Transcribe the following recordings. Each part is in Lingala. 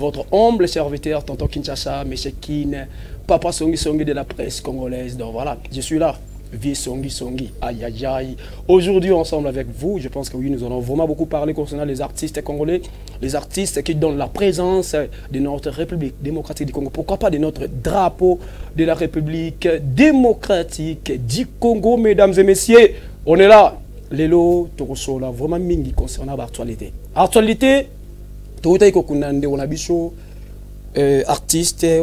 votre humble serviteur, Tonton Kinshasa, M. Kin, Papa Songi Songi de la presse congolaise. Donc voilà, je suis là. Vie Songi Songi, aïe aïe aïe. Aujourd'hui, ensemble avec vous, je pense que oui, nous allons vraiment beaucoup parler concernant les artistes congolais, les artistes qui donnent la présence de notre République démocratique du Congo. Pourquoi pas de notre drapeau de la République démocratique du Congo, mesdames et messieurs. On est là. Lelo, Torosola, vraiment mingi concernant l'actualité. Actualité, Toutaï Kokunande, on a bicho. Artiste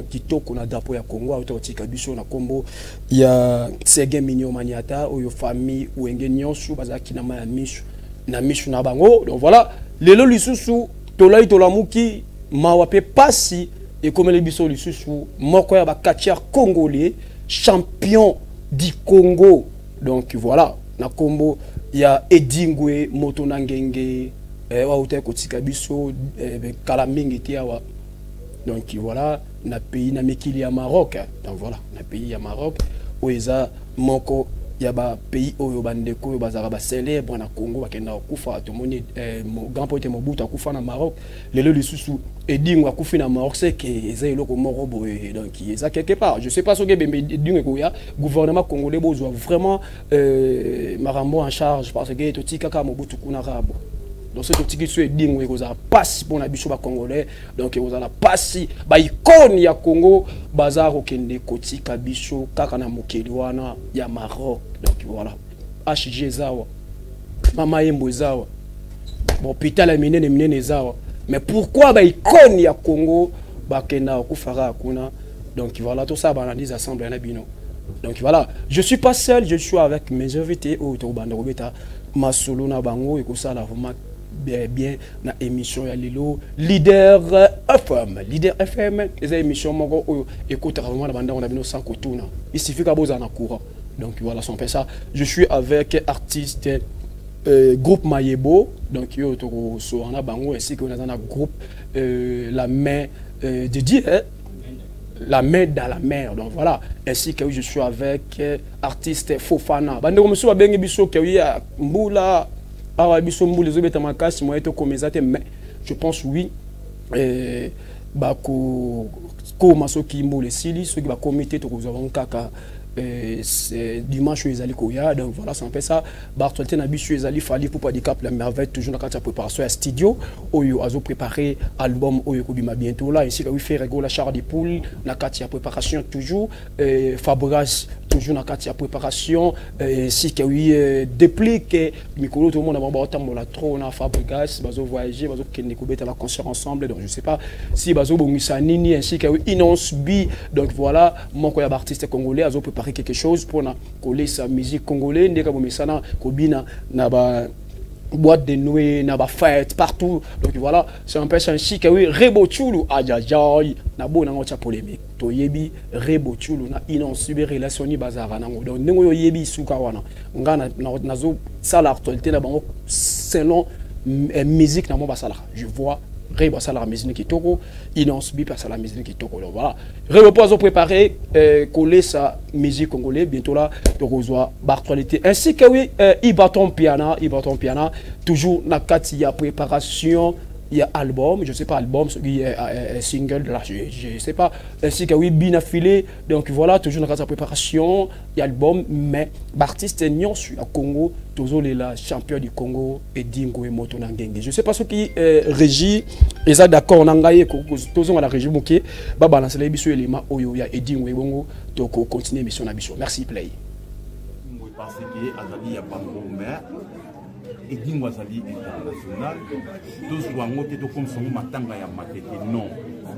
kitoko na dapo ya Congo autotika biso na kombo ya Sege Minyo Maniata oyo famille wenge nyonso bazaki na ma mishu na bango. Donc voilà, lelo lisusu tolai tolamuki mawape pasi et comme les biso lisusu moko ya ba catcheur congolais champion du Congo. Donc voilà, na kombo ya Edingwe Motonangenge donc voilà, na pays na mekili ya Maroc. Donc voilà, na pays ya Maroc oeza moko ya ba pays oyo bandeko oyo bazara ba célèbre na Congo bakenda kufa to moni grand poète Mobutu akufa na Maroc lelo lisusu Edingwe akufi na Maroc c'est que eza eloko moko boye. Donc eza quelque part je sais pas ce que bembe Edingwe ko ya gouvernement congolais bozwa vraiment marambo en charge parce que totika ka Mobutu kuna rabo. Donc c'est tout qui soit dingue et vous a passé pour la bicho congolais. Donc vous a passé ba icône ya Congo bazar au kende koti kabicho kaka na mokeliwana ya Maroc. Donc voilà. HG zawa. Mama yembo zawa. Bon hôpital a minene zawa. Mais pourquoi ba icône ya Congo ba kenda kufara kuna. Donc voilà tout ça ba analyse assemblée na bino. Donc voilà, je suis pas seul, je suis avec mes invités au Tobanda Robeta Masolo na bango et ko ça la vraiment bien na émission ya lilo Leader FM les émissions moko écoute vraiment la bande on a bino sans kotuna il suffit ka boza na courant. Donc voilà son fait ça je suis avec artiste groupe Mayebo donc yo to so na bango ainsi que on a un groupe la main de Dieu la main dans la mer. Donc voilà, ainsi que je suis avec artiste Fofana bande ko monsieur bengi biso ke ya mbula. Alors, je pense oui. Dimanche donc voilà ça fait ça Bartolté na bichu ezali fali pour pas di cap la merveille toujours dans la préparation à studio oyo azo préparer album oyo ko bima bientôt là ici oui faire la char des poules na katia préparation toujours Fabregas toujours na katia préparation si que oui déplique mikolo tout le monde va tambola trop na Fabregas bazo voyager bazo kende ko beta la concert ensemble. Donc je sais pas si bazo bongisa nini ainsi que oui Inons B. Donc voilà mon ko ya artiste congolais azo préparer quelque chose pour coller sa musique congolaise ndeka bomesana kobina na ba boîte de nuit na ba fête partout. Donc voilà c'est un peu ainsi que oui Rebochulu ajajaï na bona ngotcha polémique to yebi Rebochulu na inonsibe relation ni bazara nango. Donc nengo yebi suka wana ngana nazo sala actualité na bango selon musique na mo basala je vois Rebo ça la musique qui toko inonsibe parce la musique qui toko. Donc voilà Rebo pour préparer coller sa musique congolaise bientôt là de rejoindre Bartolité ainsi que oui Ibaton Piana toujours na kati ya préparation il y a album je sais pas album il y a single là je sais pas ainsi que oui Bina filé. Donc voilà toujours na kati ya préparation il y a album mais artiste nyonso à Congo toujours les la champion du Congo Edingwe Motonangenge. Je sais pas ce qui régit et ça d'accord nangaye toujours la régie moké ba balancer les biso éléments oyo ya Edingwe bongo donc continuer mission na biso. Merci play parce que azali ya bango mais Edingwe azali international tous wango te to comme son matanga ya matete non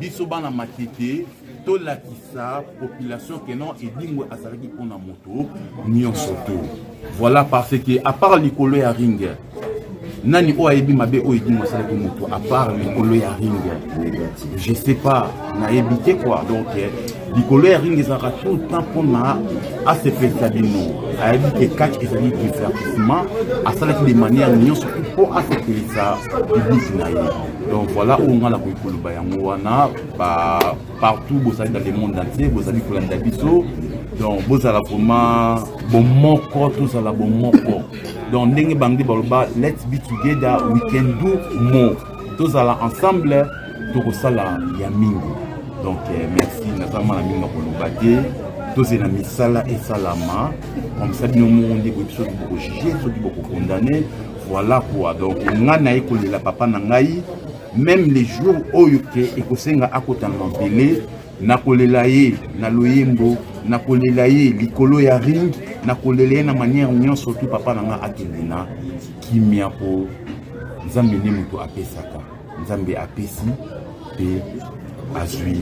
biso bana matete to la kisa population que non Edingwe azali pona moto nyonso to. Voilà parce que à part likolo ya ring nani o ayebi mabe o Edingwe azali moto à part likolo ya ring je sais pas na ebité quoi. Donc likolo ya ring ezaka tout le temps pona à se faire bino ayebi que catch ezali divertissement à ça de manière nyonso pour à se faire ça public na ye. Donc voilà où on a la koloba yango wana partout bozali dans le monde entier bozali kolanda biso. Donc bozala vraiment bon moko tout ça la bon moko. Donc ndenge bangdi baloba let's be together we can do more. tous à ensemble tout ça là ya mingi donc merci notamment la mingi pour nous battre tous na misala et salama comme ça nous monde ko biso ko juger so ko condamner voilà quoi donc ngana ekolela papa na ngai même les jours oyoke ekosenga akotana mbele nakolela ye na loyembo nakolela ye likolo ya ring nakolela ye na manière nyonso surtout papa na nga akendena kimia po nzambe ne muto apesaka nzambe apesi pe azui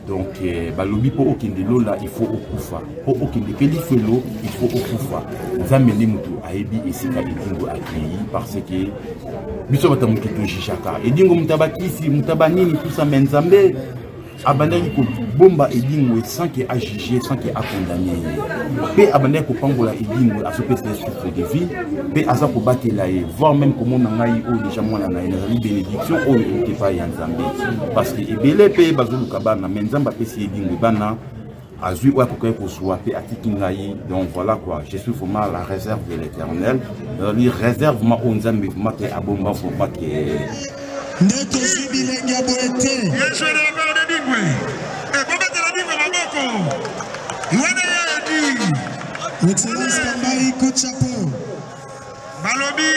donc balobi po okende lola il faut okufa po okende peli felo il faut okufa nzambe ne muto ayebi esika edingo akei parce que biso batamuki to jishaka edingo mutabakisi mutabanini tout ça mais nzambe abandaki ko bomba edingo sans que a jugé sans que a condamné pe abandaki ko pangola edingo a sopesa souffle de vie pe aza ko batela ye voir même comment na ngai o déjà mwana na ezali bénédiction o était pas ya nzambe parce que ebele pe bazoluka bana mais nzamba pesi edingo bana azui wa ko ko soa pe atiki ngai donc voilà quoi je suis vraiment la réserve de l'Éternel lui réserve ma o nzambe ma ke abomba faut pas que Neto Zibilengi Aboete. Yeshua de la de Dingwe. Et Boba de la Dingwe Maboko. Wene Yedi. Excellence Kambai Kochapo. Balobi,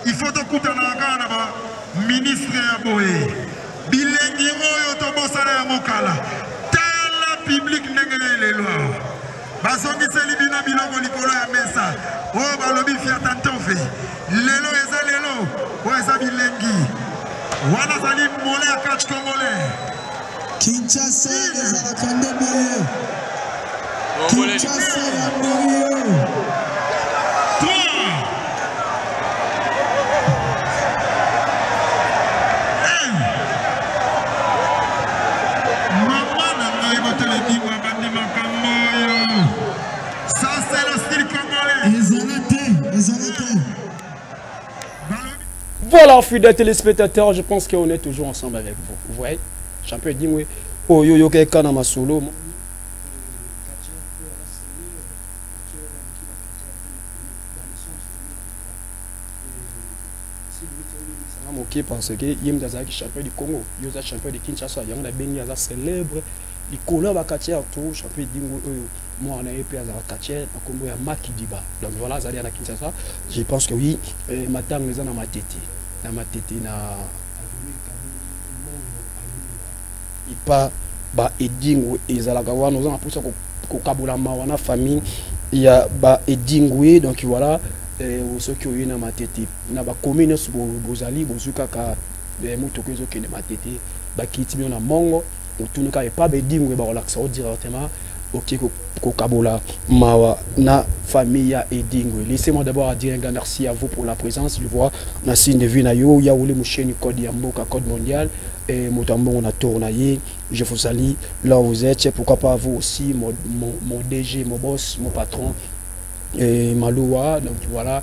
il faut te couper dans la gana, ministre Aboé. Bilengi Oyo Tobosara Mokala. Tala public nengele les lois. Basongi Selibina Bilongo Nicolas ya Mesa. Oh Balobi Fiatantofe. Lelo eza lelo. Oh eza bilengi. Wana zali mole ya catch congolais. Kinshasa eza la kande boye. Kinshasa ya boye. Toi. Maman na ngai botele dingwa bandi makambo. Ça c'est le style congolais. Ezalate. Voilà, fidèles téléspectateurs, je pense qu'on est toujours ensemble avec vous. Vous voyez, champion Dingwe, oh yo yo kana masolo. Ok, parce que Yem Dazaki champion du Congo, Yosa champion de Kinshasa, Yang Bengi Aza célèbre, il colle à Katia tout champion Dingwe, moi on a épé à Katia, à Congo à Makidiba. Donc voilà, Zali à Kinshasa, je pense que oui, matin les ans à ma tête. Na matete na ipa ba edingo ezalaka wana oza na posa ko kabula mawana famille ya ba edingwe donc voilà soki oyo na matete na ba commune bozali bozuka ka moto ko ezokende matete ba kiti na mongo otunuka epa ba edingwe ba relaxa directement ok Kokabola Mawa na famille ya Edingwe. Laissez-moi d'abord dire un grand merci à vous pour la présence. Je vois on a signe de vie na yo ya wole moucheni code Yamboka code mondial et motambo on a tourné. Je vous salue là où vous êtes. Pourquoi pas vous aussi mon DG, mon boss, mon patron et Maloua. Donc voilà.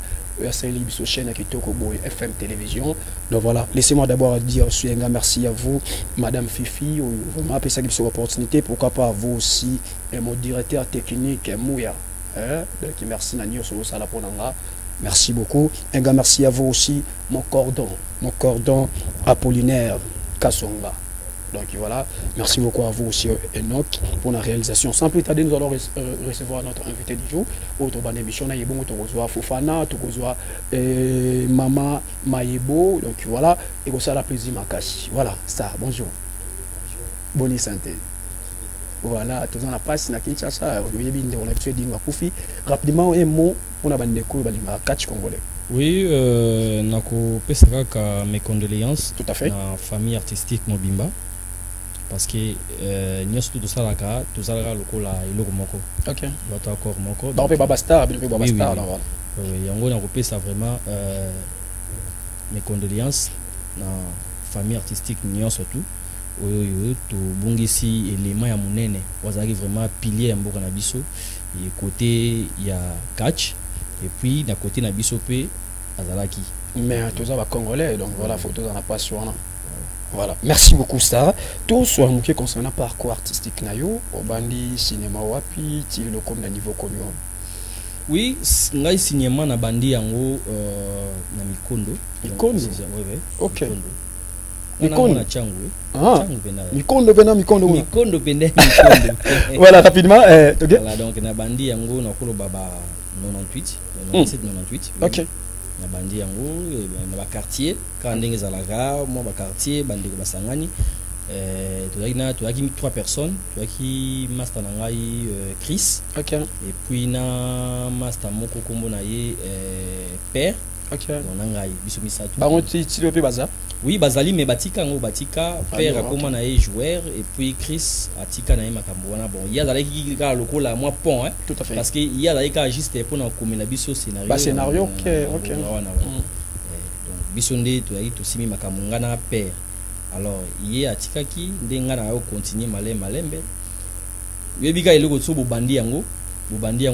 C'est libre sur chaîne Kitoko Boy FM Télévision. Donc voilà, laissez-moi d'abord dire un grand merci à vous, Madame Fifi, vraiment appelé ça sur l'opportunité. Pourquoi pas à vous aussi, et mon directeur technique Mouya. Donc merci Nani sur le Salaponanga. Merci beaucoup. Un grand merci à vous aussi, mon cordon Apollinaire Kassonga. Donc voilà, merci beaucoup à vous aussi Enoch pour la réalisation. Sans plus tarder, nous allons recevoir notre invité du jour. Autre bonne émission, nous avons Fofana, nous avons Mama Maïbo. Donc voilà, et vous savez la plaisir Makashi. Voilà, ça, bonjour. Bonne santé. Voilà, tous en a passé na Kinshasa, on a tué Dingwa Koufi. Rapidement, un mot pour la bande de coups, catch congolais. Oui, nako pesaka mes condoléances. Tout à fait. La famille artistique Mobimba. Parce que nous sommes tous à la gare, tous à la lokola iloko moko. Ok. Bato encore moko. Donc on peut pas star, on peut pas star là. Oui, yango na kopé ça vraiment mes condoléances na famille artistique Nyon surtout. Oyo to bongisi élément ya munene wazaki vraiment pilier ya mboka na biso et côté ya catch et puis d'un côté na biso pe azalaki. Mais tous ça va congolais donc voilà photo dans la passion. Voilà, merci beaucoup Star. Tout soit mouké concernant parcours artistique nayo, au bandi cinéma wapi, tire le comme d'un niveau commun. Oui, ngai signement na bandi yango na Mikondo. Mikondo. Oui. OK. Mikondo na changu. Changu pena. Mikondo. Voilà, rapidement OK. Voilà, donc na bandi yango na kolo baba 98, 97 98. OK. Na bandi yango na ba quartier, quand ndenge zalaka, moi ba quartier bandi ko basangani. Tu as 3 personnes, tu as qui master nangai Chris. OK. Et puis na master moko kombo na ye père. OK. Nangai biso misatu. Bango ti pe baza. Oui, bazali me batika ngo batika père akoma na ye joueur et puis Chris atika na ye makambo wana bon. Il y a zalaki ki ka lokola moi pont hein. Tout à fait. Parce que il y a zalaki ka juste pour na komela biso scénario. Ba scénario OK. Donc biso nde tu as to simi makambo ngana père. Alors hier atikaki ndenga na yo continuer malembe yebika eloko so bobandi yango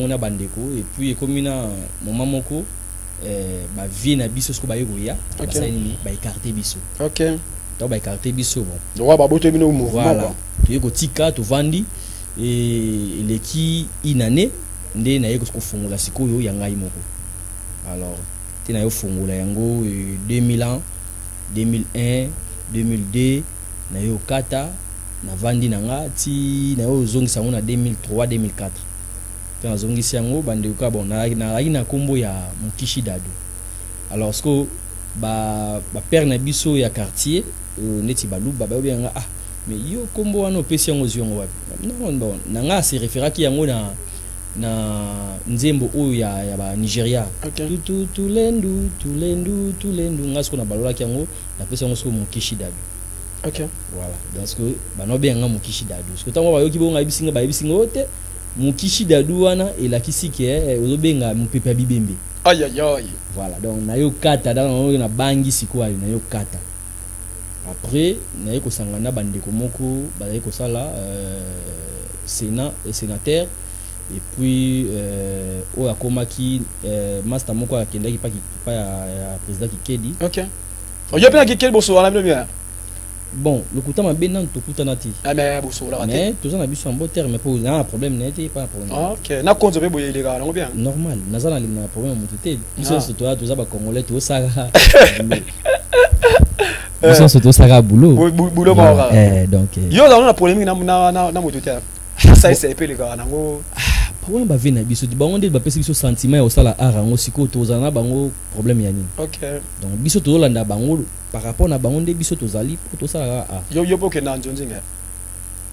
na bandeko et puis comme na moment moko ba vie na biso sko ba yoya basani ba écarter biso. OK. Donc ba écarter biso bon donc ba boto bino mouvement voilà tu yeko tika to vandi et leki inane nde na yeko ko fungola sikoyo ya ngai moko. Alors tina yo fungola yango 2000 ans 2001 2002 na yo kata na vandi nanga ti na yo zongisa ngo na 2003 2004 quand zongisi yango bande ko bon na kombo ya Mukishi Dadu. Alors ce que ba père na biso ya quartier neti balu baba obenga mais yo kombo wana opesi yango ziongo wapi non nanga se référa ki yango na nzembo oyo ya ba Nigeria. Tulendu ngasko na balola ki yango na pesa yango so Mukishi Dadu. OK. Voilà, donc que bano benga Mukishi Dadu. Ce que tango ba yoki bonga bisinga ote Mukishi Dadu wana elakisi ke ozobenga mupepa bibembe. Aïe. Voilà, donc na yo kata dans na bangi siko ali na yo kata. Après na yo kosangana bandeko moko ba yo kosala sénat et sénateur. Et puis au akomaki master moko akendaki pa ya président Kikedi. OK. Yo pena Kikedi boso wala bien. Bon, le coup ma benan to kutana ti. Ah mais boso wala raté. Mais tout ça na biso en bon terme pour un problème n'était pas un problème. OK. Na konzo be boye les gars, bien. Normal, nazana na problème montité. Biso c'est toi tous ba congolais tout ça. Biso c'est tout ça boulot. Boulot mort. Donc yo na problème na mototé. Ça c'est épée les gars nango. Pourquoi ba vina biso di bango nde ba pesi biso sentiment au sala arango siko tozana bango problème ya nini. OK. Donc biso tozolanda bango par rapport na bango nde biso tozali pour tosala yo boke na nzonzinga.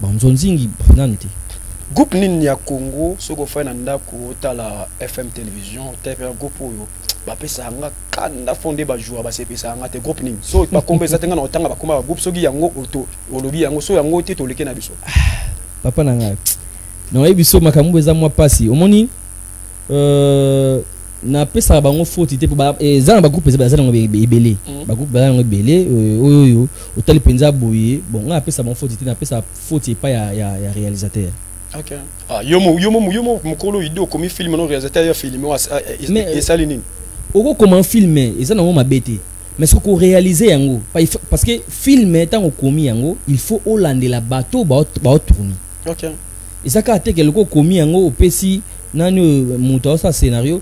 Ba nzonzingi nanti. Groupe nini ya Congo soko fa na ndako tala FM télévision tepe groupe oyo ba pesa nga kanda fondé ba jouer ba sepesa nga te groupe nini. So ba kombe tenga na otanga ba komba ba groupe soki yango auto olobi yango so yango te toleke na biso. Papa nanga. Non ebiso makambo eza mwa pasi omoni na pesa bango faute te ba ezana ba groupe ezana ngo ebele ba groupe bazana ngo ebele oyo otali penza boye bon nga pesa bango faute te na pesa faute pa ya réalisateur. OK. Yomo mukolo idée comme film non réalisateur ya film et ça linine oko comment filmer ezana ngo mabete mais ce qu'on réalise yango parce que film tant komi yango il faut holande la bateau ba tourner. OK. Et ça quand quelque komi yango opesi nani muto sa scénario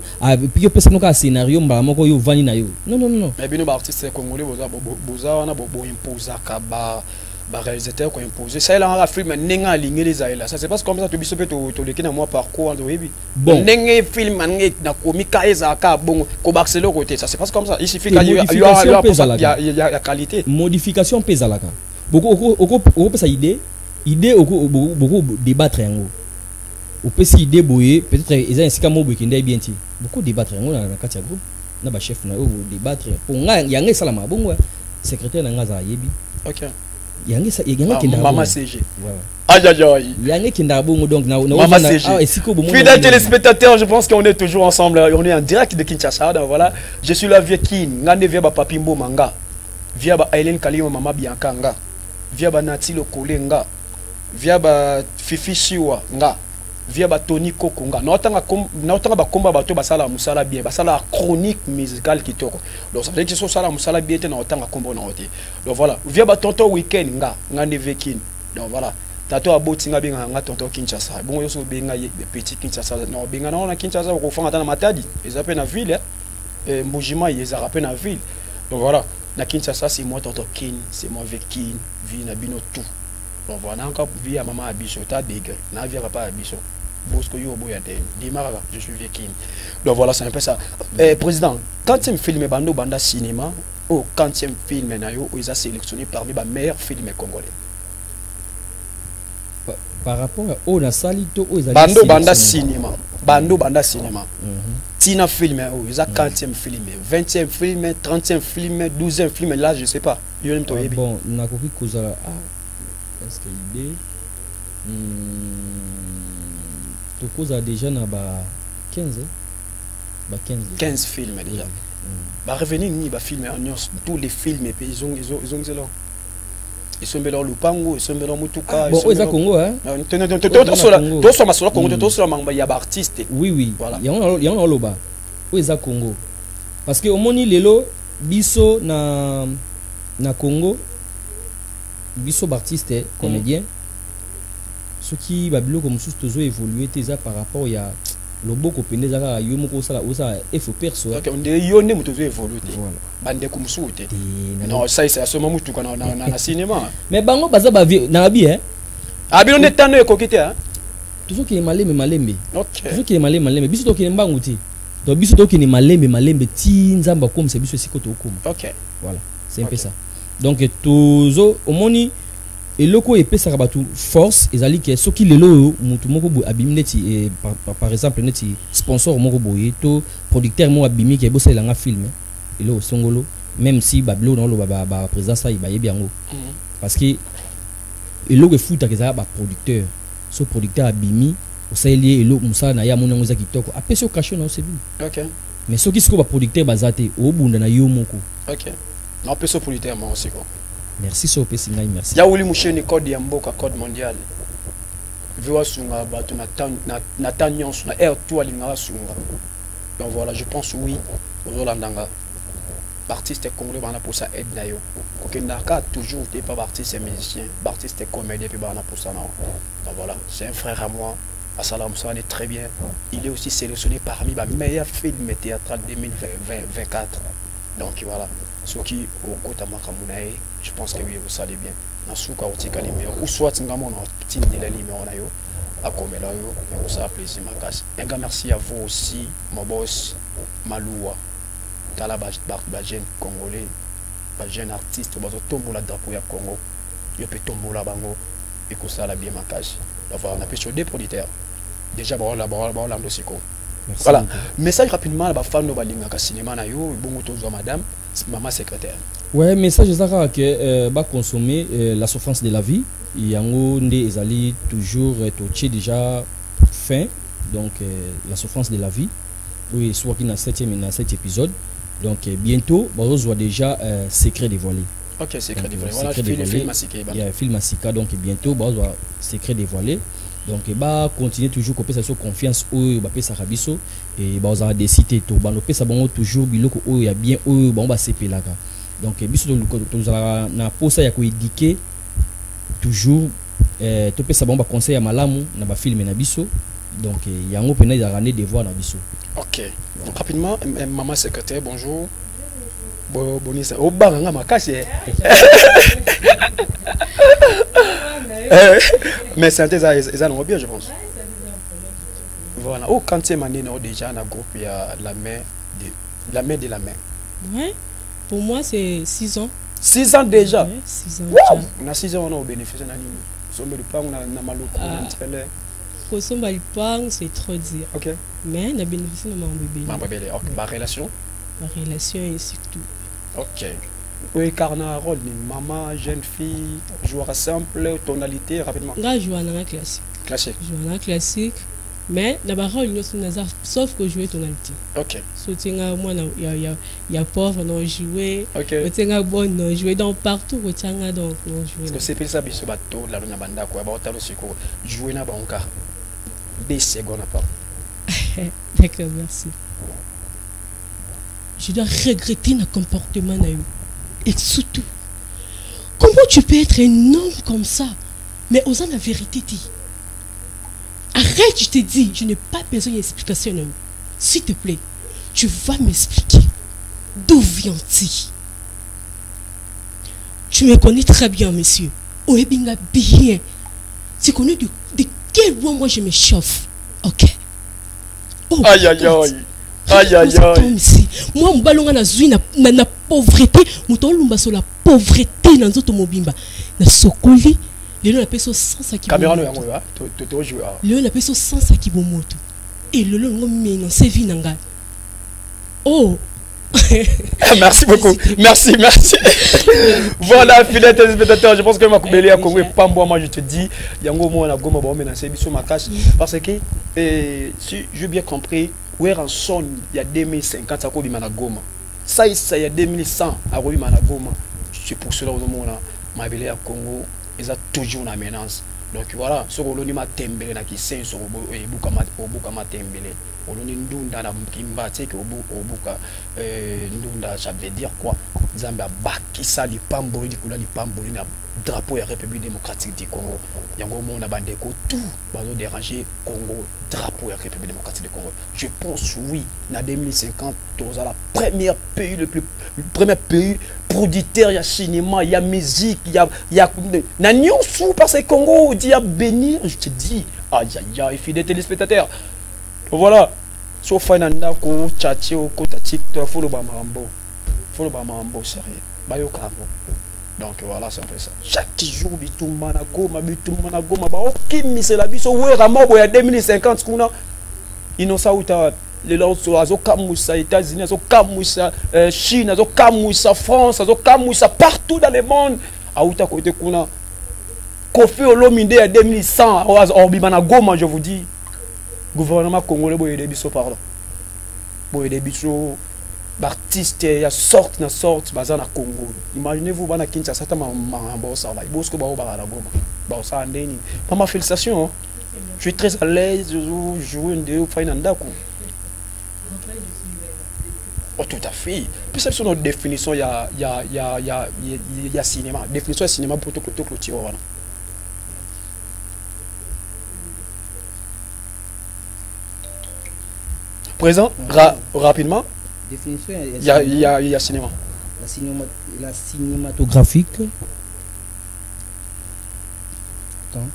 puis opesi no ka scénario mbala moko yo vani na yo non mais bino ba artiste congolais boza wana bo imposer ka ba réalisateur ko imposer ça là en film nenga aligner les aïla ça c'est parce comme ça to biso pe to leki na moi parcours en webi bon nenga film nge na komi ka eza ka bon ko baxelo côté ça c'est parce comme ça il suffit qu'il y a qualité modification pezalaka beaucoup pesa idée beaucoup débattre yango opesi idée boye peut-être ils ont sika mobo kende bien ti beaucoup débattre yango na kati ya groupe na ba chef na yo débattre pour nga yanga salama bongo secrétaire na nga za yebi. OK. Yanga kenda Mama CG. Aïe. Yanga kenda bongo donc na Mama CG. Fidèles téléspectateurs, je pense qu'on est toujours ensemble, on est en direct de Kinshasa. Donc voilà, je suis là via Kin, ngande via ba Papimbo Manga, via ba Hélène Kalima Mama Bianca nga, via ba Natilo Kolenga, via ba Fifi Siwa nga, via ba Tony Kokonga. Na otanga ba komba bato basala musala bien, basala chronique musicale kitoko. Donc ça veut dire que so sala musala bien te na otanga kombo na ote. Donc voilà, via ba Tonton Weekend nga, ngande vekin. Donc voilà, tato abotinga benga nga tonto Kinshasa bon yo so benga ye petit Kinshasa non benga na Kinshasa ko fanga na Matadi ils appellent na ville et Mbujima ils appellent na ville donc voilà na Kinshasa c'est moi tonto Kin c'est moi avec Kin vie na bino tout donc voilà encore vie à maman Abiso ta dégue na vie pas Abiso Bosco yo boya de Dimara je suis avec Kin donc voilà c'est un peu ça président quand tu me filmes banda cinéma au 40e film na yo ils a sélectionné parmi les meilleurs films congolais. Par rapport à au Nasalito, banda cinéma. Tina film, ils ont 40e film, 20e film, 30e film, 12e film, là je sais pas. Bon, on a compris que est-ce que l'idée tu causes déjà na ba 15 15 films déjà. Bah revenir ni ba film tous les films et puis ils ont là. Ils sont belor lupango, ils sont belor mutuka. Bon, ils sont Congo hein. Tous sont masolo Congo, tous sont mamba ya artiste. Oui. Voilà. Il y a un loba. Ils sont Congo. Parce que au moni lelo biso na Congo biso artiste comédien. Ce qui babilo comme sous toujours évoluer déjà par rapport ya loboko pende zaka yo moko sala osa efo perso. Donc on est yone muto évoluer. Bande comme soute. Non, ça c'est à ce moment où tu connais na cinéma. Mais bango baza ba na bi hein. Abi on est tanné kokité hein. Toujours qui est malembe. OK. Toujours qui est malembe. Biso to ki mbangu ti. Donc biso to ki ni malembe ti nzamba comme c'est biso siko to okoma. OK. Voilà, c'est un peu ça. Donc tozo omoni eloko epesa ka batu force ezali ke soki lelo mutu moko bo abimi neti par exemple neti sponsor moko boye to producteur moko abimi ke bosela nga film elo songolo même si bablo dans le ba président ça ba yebi yango parce que eloko efuta ke za ba producteur so producteur abimi osali elo musa na ya mona ngoza kitoko apesi occasion na osebi. OK. Mais soki siko ba producteur bazate obunda na yo moko. OK. Na apesi producteur mo aussi ko. Merci so pesi ngai merci. Ya wuli musheni code ya mboka code mondial. Viwa sunga batu na tanyon na air tout alinga sunga. Donc voilà, je pense oui. Rolandanga. Artiste congolais bana pour ça aide na yo. Kokendaka toujours t'es pas artiste musicien, artiste comédien puis bana pour ça non. Donc voilà, c'est un frère à moi. Assalam ça est très bien. Il est aussi sélectionné parmi les meilleurs films théâtrales 2024. Donc voilà. Ce qui au côté Makamunae, je pense que oui, vous savez bien. Nasuka otika limeo, ou soit ngamo na team de la limeo na yo, à komela yo, mais ça plaisir makasi. Un grand merci à vous aussi, mon boss Maloua, tala ba jeune congolais, ba jeune artiste, ba tombo la drapeau ya Congo. Yo pe tombo la bango et que ça la bien makasi. D'avoir on a sur des producteurs. Déjà ba la ndosiko. Voilà. Message rapidement ba fan no balinga ka cinéma na yo, bongo tozo madame. Maman secrétaire. Ouais, message ça que va consommer la souffrance de la vie. Yango nde ezali toujours touché déjà fin. Donc la souffrance de la vie. Oui, soit qui dans 7e et dans 7 épisode. Donc bientôt, on voit déjà secret dévoilé. OK, secret dévoilé. Voilà, film Masika. Il y a un film Masika donc bientôt on voit secret dévoilé. Donc bah continuer toujours couper sa confiance au ba pesa rabiso et bah on a décidé tout ba no pesa bango toujours biloko o ya bien o ba on ba sepelaka. Donc biso to na posa ya ko éduquer toujours to pesa bango ba conseil ya malamu na ba film na biso. Donc yango pena ya ramener devoir na biso. OK. Donc rapidement maman secrétaire bonjour. Bonisa o banga makasi. Mais c'est ça non bien je pense. Voilà, au 40e année déjà dans groupe il y a la main de la main. Ouais. Pour moi c'est 6 ans. 6 ans déjà. Ouais, 6 ans. Wow, on a 6 ans on a bénéficié na nini. Sombe le pas on a maloko ntele. Pour somba le pas c'est trop dire. OK. Mais on a bénéficié de mon bébé. Ma bébé, OK, ma relation. Ma relation et surtout. OK. Oui, carna rôle ni maman, jeune fille, joueur simple, tonalité rapidement. Là, je joue en classique. Classique. Je joue en classique, mais d'abord il y a sauf que jouer tonalité. OK. Soutien moi il y a pauvre non jouer. OK. Soutien bon non jouer donc partout au tanga donc non jouer. Parce que c'est pour ça biso bato la na banda ko ba otalo siko jouer na banka. 2 secondes à part. D'accord, merci. Je dois regretter notre comportement. Et surtout, comment tu peux être un homme comme ça? Mais osant la vérité dit. Arrête, je te dis, je n'ai pas besoin d'explication. S'il te plaît, tu vas m'expliquer. D'où viens-tu? Tu me connais très bien, monsieur. Oebinga bien. Tu connais de quel point moi je me chauffe. Ok? Oh, aïe aïe aïe. Aïe aïe aïe. Moi, je suis na pauvreté. Je suis la pauvreté dans notre mobimba. Na sokoli. Léon a payé 100 saki. Caméra no Léon a payé 100 saki bomoto. Et le long mais c'est vie nanga. Oh. Merci beaucoup. Merci. Voilà, fidèles téléspectateurs, je pense que ma coubélé a Congo pas moi je te dis, yango mo na goma ba mais na sebiso makash parce que si j'ai bien compris, where en son il y a 2050 ça ko bima na goma. Ça il y a 2100 à ko bima na goma. C'est pour cela au moment là, ma belé à Congo, ils a toujours une menace. Donc voilà, ce que l'on m'a tembélé na qui sait sur buka ma tembélé. On ndunda na mkimba teke obuka ndunda ça veut dire quoi? Zambia bakisa lipamboli dikula lipamboli na drapeau ya République démocratique du Congo. Yango mona bandeko tout bazo déranger Congo drapeau ya République démocratique du Congo. Je pense oui, na 2050 toza la premier pays producteur ya cinéma, ya musique, ya na nyonso parce que Congo dit à bénir, je te dis. Aïe aïe aïe, fidèles téléspectateurs. Voilà, so finanda ko tchatio ko TikTok follow ba mambo sérieux bayo kabo. Donc voilà, c'est un peu ça. Chaque jour bitumba na goma ba okimi c'est la biso wera mobo ya 2050 kuna inosa uta les lots azo kamusa États-Unis azo kamusa Chine azo kamusa France azo kamusa partout dans le monde auta côté kuna Kofi Olomide ya 2100 orbima na goma, je vous dis. Gouvernement congolais boye de biso pardon boye de biso artiste ya sorte baza na Congo. Imaginez-vous bana Kinshasa ta mambo ça va bosko ba ba na goma ba ça ndeni mama félicitations, je suis très à l'aise de jouer une vidéo finanda ko. Oh tout à fait, puis c'est sur notre définition ya cinéma, définition ya cinéma pour tout clôture voilà. Présent, rapidement. Définition, il y a cinéma. La cinématographique. Attends.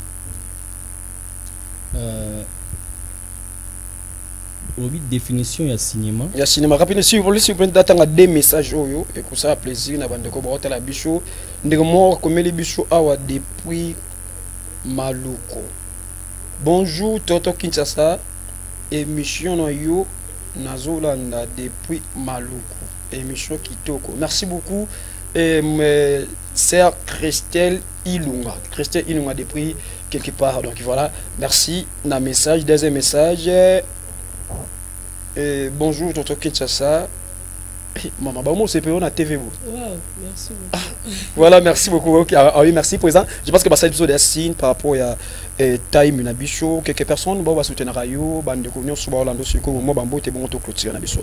Définition, il y a cinéma. Il y a cinéma. Rapidement, si vous voulez, d'attendre des messages, et pour ça, plaisir, n'a pas de quoi, la bichot. Nous sommes comme les bichots depuis Maluko. Bonjour, Toto Kinshasa. Émission yo Nazolanda depuis Maluku. Émission Kitoko. Merci beaucoup. Sœur Christelle Ilunga. Christelle Ilunga depuis quelque part. Donc voilà. Merci. Un message. Deuxième message. Bonjour, Toto Kinshasa. Maman, bah, moi, c'est pour la TV. Wow, merci beaucoup. Voilà, merci beaucoup. Okay. Ah, oui, merci, président. Je pense que ça épisode est signe par rapport à Time na bicho. Quelques personnes vont soutenir Rayo, bande de connexion sur Orlando, sur le moment Bambote, bon, tout clôture na bicho.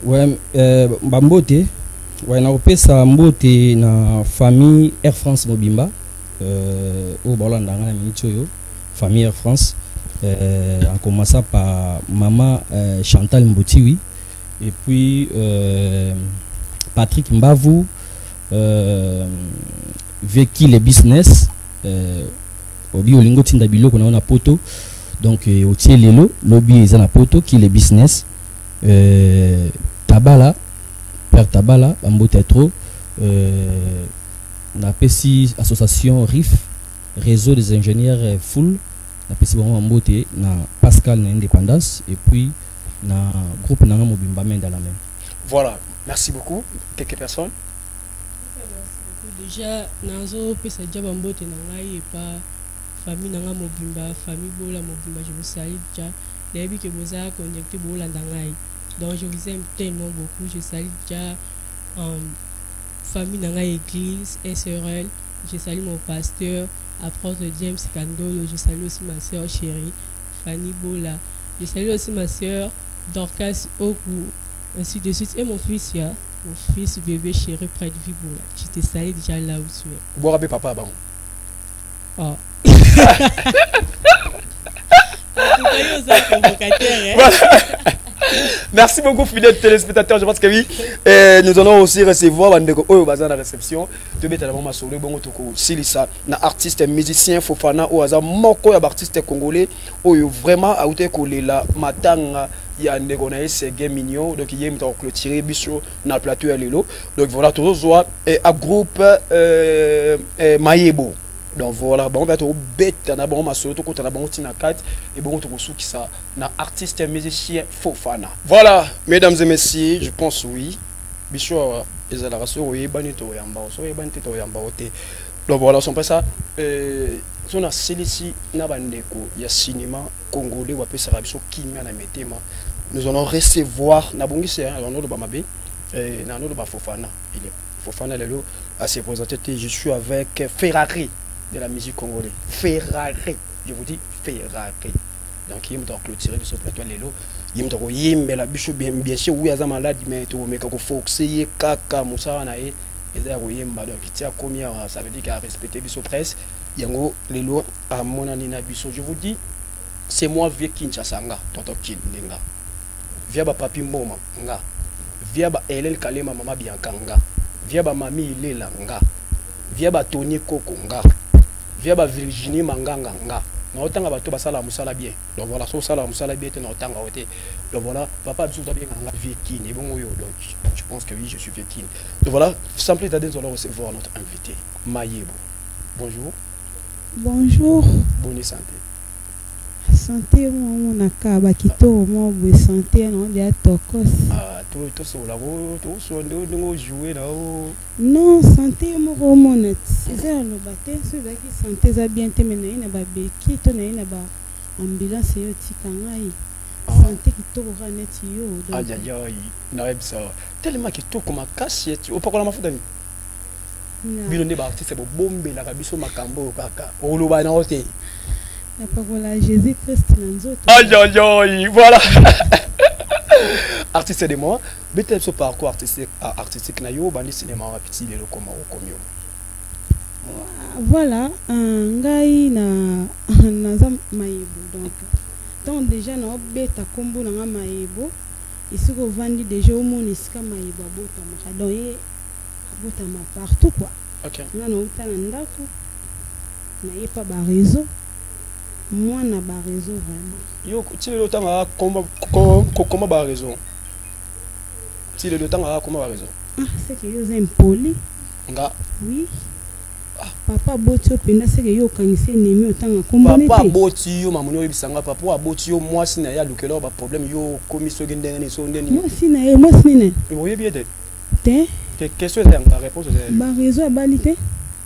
Ouais, Bambote, ouais, na opesa Mbote na famille Air France Mobimba, au Orlando, na minute famille Air France, en commençant par maman Chantal Mbotiwi. Et puis Patrick Mbavou, Veki le business, Obi Olingo Tindabilo qu'on a na poto, donc Otie Lelo, Lobby est na poto qui le business, Tabala, Père Tabala, Bambote trop, na PSI association RIF, réseau des ingénieurs full, na PSI Bambote, na Pascal na indépendance, et puis na groupe na Mobimba main dans la main. Voilà, merci beaucoup. Quelques personnes. Déjà nazo pesa jaba Mbote na ngai et pas famille na Mobimba, famille bola Mobimba, je vous salue déjà. Debi que vous avez connecté bola ngai. Donc je vous aime tellement beaucoup, je salue déjà famille na ngai église SRL, je salue mon pasteur apôtre James Kandolo, je salue aussi ma sœur chérie Fanny Bola. Je salue aussi ma sœur Dorcas Oku, ainsi de suite. Et mon fils, mon fils bébé chéri près de Vibola. Je te salue déjà là où tu es. Borabe papa, bon. Ah. Merci beaucoup, fidèles téléspectateurs. Je pense que oui, nous allons aussi recevoir la réception. Tu es ma soeur, bon, Silissa, un artiste musicien Fofana ou hasard moko ya artiste congolais. Vraiment à outé collé la matanga. Il y a un dégonaïs game mignon, donc il y a un clôturé bichot dans le plateau à l'élo. Donc voilà, toujours un groupe Mayebo. Donc voilà, bon, on va être bête, on a bon ma soeur, on a bon tina 4 et bon on qui ça, na artiste musicien Fofana. Voilà, mesdames et messieurs, je pense oui. Bichot, ils ont la race, oui, banito yamba, so banito yamba ote. Donc voilà, on fait ça. On a celle-ci, na bandeko, il y a cinéma congolais ou appelé ça bichot qui m'a na metema. Nous allons recevoir na bongi c'est un nom de Bamabé, na nom de Fofana. Il est Fofana lelo à se présenter. Je suis avec Ferrari de la musique congolaise. Ferrari, je vous dis Ferrari. Donc il m'a clôturé de ce plateau lelo. Il m'a dit la biche bien sûr oui à malade mais tout mais quand faut que kaka musa na e et donc il a combien ça veut dire qu'il a respecté biso presse. Yango lelo à mon anina biso. Je vous dis c'est moi vieux Kinshasa nga tonton Kin nga. Via ba papi mboma nga. Via ba Hélène Kalema mama Bianca nga. Via ba mami Ilela nga. Via ba Tony Koko nga. Via ba Virginie Manganga nga. Na otanga bato basala musala bien. Donc voilà, so sala musala bien te na otanga ote. Donc voilà, papa biso bien nga Vikin et bon yo. Donc je pense que oui, je suis Vikin. Donc voilà, simple d'adé nous allons recevoir notre invité Mayebo. Bonjour. Bonjour. Bonne santé. Santé on a kaba kito mo bo santé non dia tokos. Ah, tout so la tout so ndo jouer là. Non, santé mo hormones. C'est ça le baté, c'est là qui santé za bien te mena ina ba beki to na ina ba ambulance yo tikangai. Santé kito ko net yo. Aïe aïe aïe, na ça. Tellement kito comme casse tu o pas la mafuta ni. Bilonde ba artiste bo bombe la biso makambo kaka. O lo ba na hote. La parole Jésus Christ nanzoto. Aïe aïe aïe, voilà. Artiste de moi, peut-être ce parcours artistique na yo bandi cinéma wa petit lelo comment o komio. Voilà, ngai na za Mayebo donc déjà na beta kombo na Mayebo ici ko vandi déjà au monde iska Mayebo abota ma donc abota ma partout quoi. OK. Na no utana ndako na yepa ba réseau. Moi na ba réseau vraiment. Yo ti le temps à comment ba raison. Ti le temps à comment ba raison. Ah, c'est que yo impoli. Nga. Oui. Papa boti openda c'est que yo kanisi nemi otanga kombone. Papa boti yo mamunyo bisanga papa boti yo moi sina ya lukelo ba problème yo komiso gendenge ni so ndeni. Moi sina moi sina. Vous voyez bien te. Te question est la réponse est. Ba réseau abalite.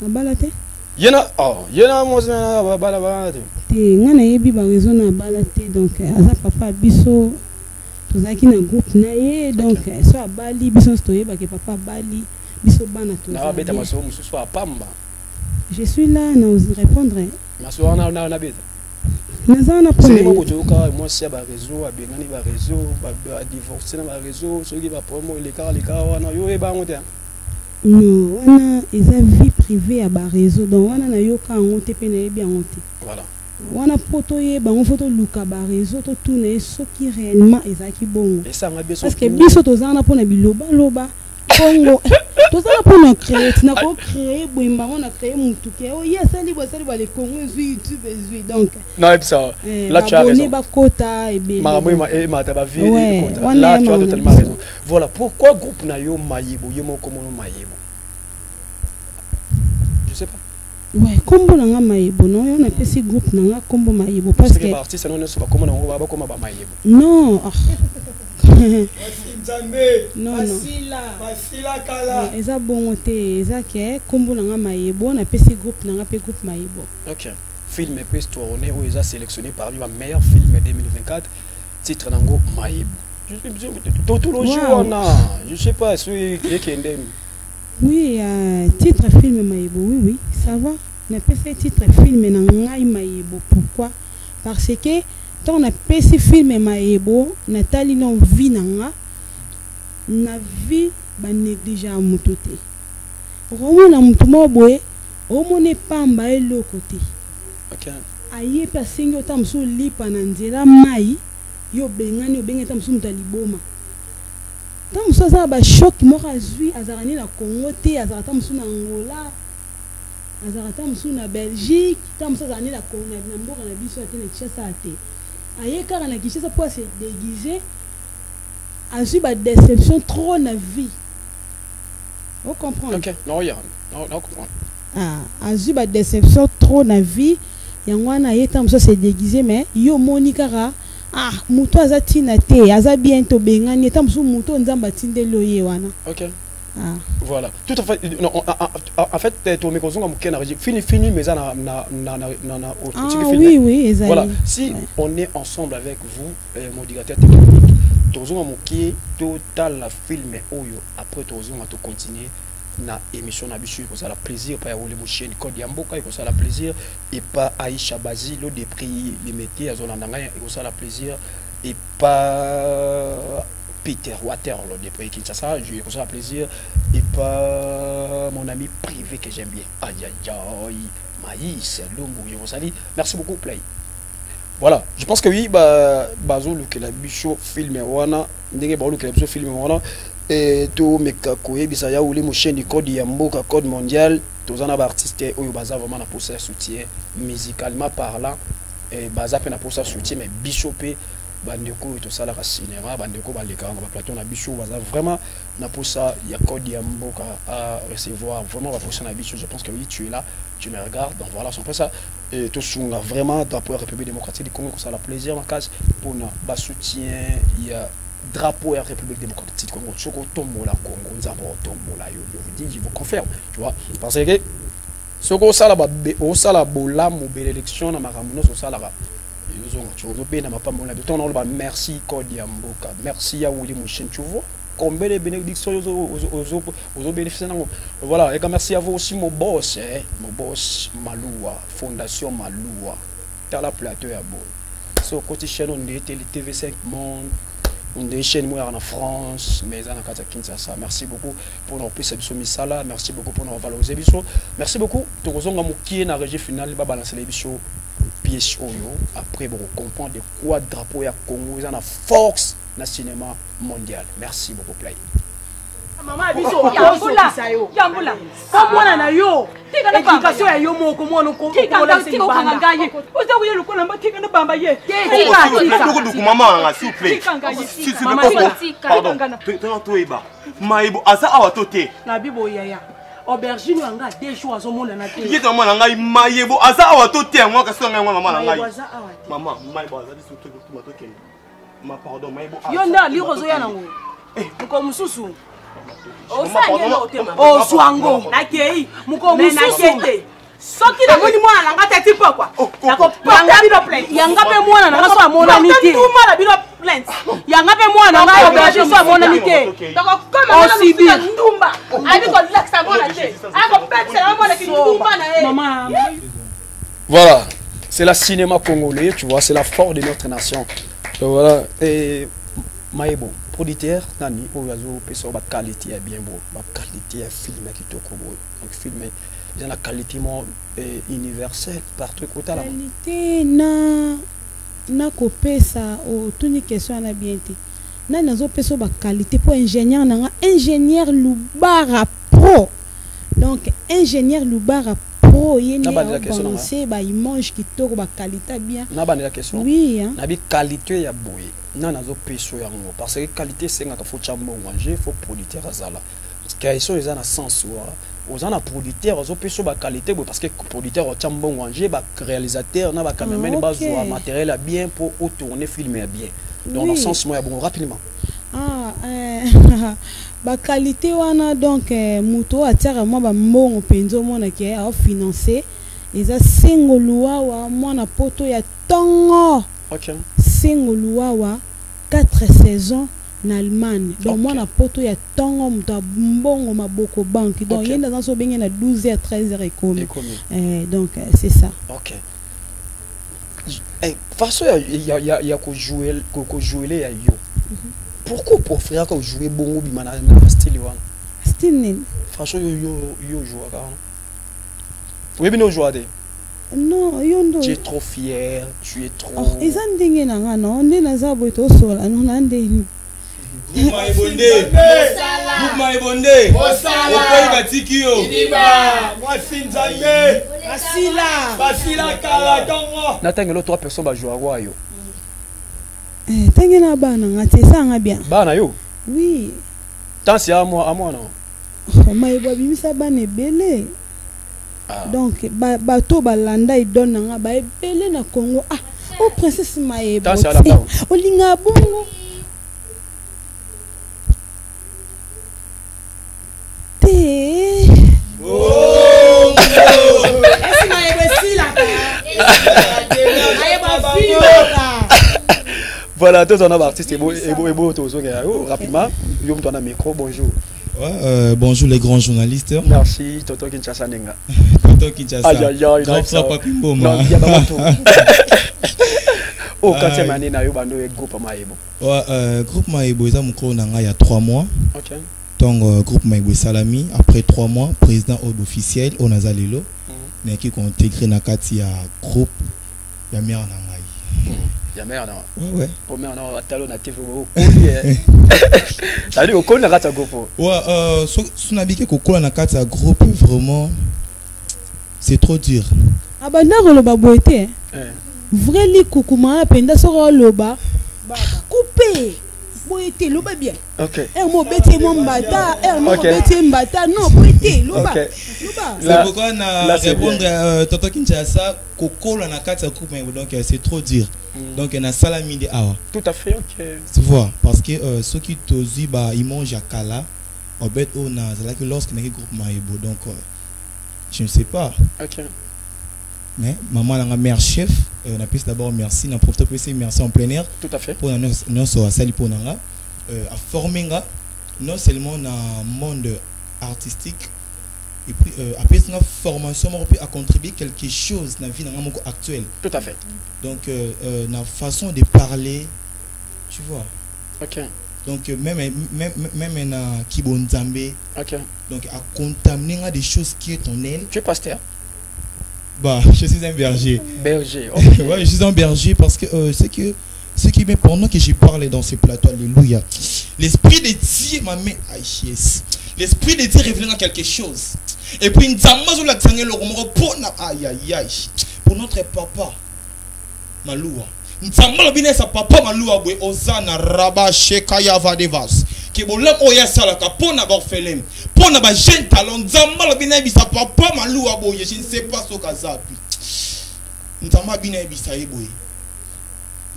Abalate. Yena mo sina bala te ngana yebi ba raison na balate donc aza papa biso tozaki na groupe na ye donc so abali biso stoye ba ke papa bali biso bana to na beta maso mususu apamba. Je suis là na vous répondre maso na beta naza na c'est moi ko joka moi si ba réseau abengani ba réseau ba divorcer na ba réseau so ki ba promo le car wana yo e ba ngote. Non, on a vie privée à bas réseau donc on a yo ka ngote pe na yebi ngote. Voilà. On a photo ye ba on photo luka ba réseau to tourner ce qui réellement ezaki bongo. Et ça nga biso parce que biso tozana pona biloba loba Congo tozana pona créer na ko créer boimba on a créé mutuke o yesali ba les Congo sur YouTube donc non ça là tu as raison ba kota et bien mata ba vie kota là tu as totalement raison. Voilà pourquoi groupe na yo Mayebo yo moko mono Mayebo. Je sais pas. Ouais, combo na Mayebo non, on a fait ce groupe na combo Mayebo parce que artiste non c'est pas comment on va comment ba Mayebo. Non. Non, Basila Kala. Eza bongote, eza ke combo na Mayebo, on a fait ce groupe na groupe Mayebo. OK. Film et puis tourné où ils ont sélectionné parmi les meilleurs films 2024 titre nango Mayebo. Tautologie on a, je sais pas celui qui est oui, titre film Mayebo, oui, ça va. On a fait titre film na Mayebo. Pourquoi? Parce que quand on a fait ce film Mayebo, Nathalie non vie na vie ba négliger à mutote. Romo na mutumo boye, omo ne pamba elo côté. OK. Aye pe asengi ota mosu lipa na nzela mai yo bengani obenge ta mosu muta liboma. Ta mosu aza ba choc moko azwi azarani na Congo te azarata mosu na Angola azarata mosu na Belgique ta mosu azarani na Congo na mboka na biso ate na Kinshasa ate aye kaka na Kinshasa pour se déguiser azwi ba déception trop na vie. Vous comprenez? OK, non ya non comprendre. Azwi ba déception trop na vie yango wana ye ta mosu se déguiser mais yo moni kaka muto aza tina te aza bientôt bengani ta mosu muto nzamba tindelo ye wana. OK. Voilà. Tout à fait. Non, en fait, tu me conseilles fini, mais ça oui, exactement. Voilà. Si on est ensemble avec vous, mon directeur technique, tu as total la film oyo après tu as continuer na émission na bichu ko ça la plaisir pa rouler mon chaîne code yamboka ko ça la plaisir et pas Aïcha Bazi lo des prix limité à zone ndanga ko ça la plaisir et pas Peter Water, des prix Kinshasa, je lui ça plaisir. Et pas mon ami privé que j'aime bien. Aïe aïe aïe, Maïs, l'homme, merci beaucoup, Play. Voilà, je pense que oui, Bazo, le Bichot film, wana, ndenge ba le Bichot film, wana, et tout, mais Kakoye, Bisaya, ou les mouchens du code Yamboka, code mondial, tous en artistes, ou Baza vraiment na pour ça soutien, musicalement parlant, et Baza peine pour ça soutien, mais Bichopé. Bandeko et tout ça la cinéma bandeko baleka on va plateau na bichou va vraiment na pour ça il y a code Yamboka à recevoir vraiment va pour ça na bichou je pense que oui tu es là tu me regardes donc voilà c'est un peu ça et tout ça vraiment drapeau République démocratique du Congo ça la plaisir ma case pour na ba soutien il y a drapeau République démocratique du Congo soko tombo la Congo nzambo tombo la yo dit je vous confirme tu vois parce que soko ça la ba o ça la bola mo belle élection na maramuno so ça la merci Code Yamboka, merci à Willy Mouchen, tu vois combien de bénédictions aux bénéficiaires. Voilà, et merci à vous aussi mon boss Maloua, Fondation Maloua, t'as la plateau à bon. Sur côté chaîne on est TV5 Monde, on est chaîne moi en France, mais en Kinshasa. Merci beaucoup pour nos plus là, merci beaucoup pour nos valoriser biso, merci beaucoup. Tout le monde qui est dans la régie finale, va balancer les bichos. Pièce après vous comprendre de quoi drapeau ya Congo ils ont la force dans le cinéma mondial. Merci beaucoup Play. Maman biso yambula komona na yo éducation ya yo moko mwana ko tika kangaye uza kuye lukola mbatika na bamba ye tika maman nga s'il vous plaît pardon toiba maibo asa awa tote na bibo yaya aubergine anga des jours azomona na te yeta mwana ngai mayebo asa awa tote moi ka songa mwana mama ngai maman maibo asa diso to matoke ma pardon maibo yo nda lirozo ya nango ko mususu o swango nakei muko mususu soki na moni mwana nanga tati pokwa nako panga bino plainte yanga pe mwana nanga so amona nite tuma na bino plainte yanga pe mwana nanga aubergine so amona nite donc comme on sibi ndumba ali ko laxa mona te ako petse mona ki ndumba na e maman. Voilà, c'est la cinéma congolais, tu vois, c'est la force de notre nation. Donc voilà, et Maïbo, producteur, nani, oyazo, peso, ba qualité est bien beau, ba qualité est film qui te couvre, donc film il y a la qualité universelle partout côté là. Qualité na kopesa o tuni question na bien te. Na nazo peso ba qualité pour ingénieur na ingénieur Lubara Pro. Donc ingénieur Lubara Pro yeni c'est ba image qui tourne ba qualité bien. Na ba la question. Oui hein. Na bi qualité ya boye. Na nazo peso ya ngo parce que qualité c'est nga faut chambo manger, faut producteur azala. Parce que ils sont les en sens aux en producteurs aux opérations de qualité parce que producteur au bon manger réalisateur na ba cameraman base matériel à bien pour tourner filmer bien dans le sens moi bon rapidement ba qualité wana donc muto atira moi ba mbongo penzo mona ki a financer eza singolua wa mona poto ya tongo OK singolua wa 4 saisons en Allemagne. Donc moi na poto ya tongo muta mbongo maboko banque. Donc yenda dans so benye na 12h 13h et comme. Donc c'est ça. OK. Façon il y a ko jouer ya yo. Pourquoi pour frère ko jouer bongo bimana na style wana? Style ni. Façon yo jouer ka. Oui bino jouer de. Non, yondo. Tu es trop fier, tu es trop. Oh, ils ont dit que non, on est dans un boîte au sol, on a dit. Goupma ebonde. Goupma ebonde. Okoi batikio. Idiba. Mwasinzange. Basila kala tongo. Natangelo 3 personnes ba jouer à quoi yo. Tangena bana ngate ça nga bien. Bana yo. Oui. Tant c'est à moi non. Maïbo bimisa bana belé. Donc bato balanda idona nga ba belé na Congo. Ah, oh princesse Maïbo. Tant c'est à la bas. Olinga bongo. Oh! Est-ce Maïbo si là? Voilà, tous on a artiste et beau rapidement. Yom toi na micro, bonjour. Bonjour les grands journalistes. Merci, Toto Kinshasa Nenga. Toto Kinshasa. Grand frère Papimbo ma. Oh, quand tu m'as na yo bando groupe Maïbo. Groupe Maïbo ça mukro nanga il y a 3 mois. OK. Donc groupe Maïbo Salami après 3 mois président officiel on azalelo. N'a qui intégré na kati ya groupe ya mère nanga. Ya mère non. Ouais. Pour mère non atalo na TV au ça dit au connait na kati groupe. Ouais so na bike ko kola na kati ya groupe vraiment c'est trop dur. Abanda ko loba boete. Vrai li kukuma penda so loba. Coupé. Boete loba bien. OK. Mo bete mo mbata, mo bete mbata, non boete loba. Loba. C'est pourquoi na répondre Toto Kinshasa kokola na kati ya groupe Maïbo donc c'est trop dur. Donc na salami de awa. Tout à fait OK. Tu vois parce que ceux qui tozi ba ils mangent à kala au bet on a c'est là que lorsque na groupe Maïbo donc je ne sais pas. OK. Mais maman la mère chef on a plus d'abord merci na profiter pour essayer merci en plein air. Tout à fait. Pour nous so sali pour nanga à former nga non seulement dans monde artistique et puis après une formation on peut contribuer quelque chose dans la vie actuelle. Tout à fait. Donc la façon de parler tu vois. OK. Donc même na Kibonzambe. OK. Donc à contaminer des choses qui est ton aile. Tu es pasteur? Bah, je suis un berger. Berger. Okay. Ouais, je suis un berger parce que ce qui met pendant que j'ai parlé dans ces plateaux, alléluia. L'esprit de Dieu m'a mis l'esprit de Dieu révèle dans quelque chose. Et puis une pour notre papa Maloua. Nzamba bine sa papa Maloua bwe ozana raba shekaya vadevas. Ke bolam oya sala ka pona ba orphelin. Pona ba jeune talent nzamba bine bisa papa Maloua boye je ne sais pas ce kazapi. Nzamba bine bisa yeboye.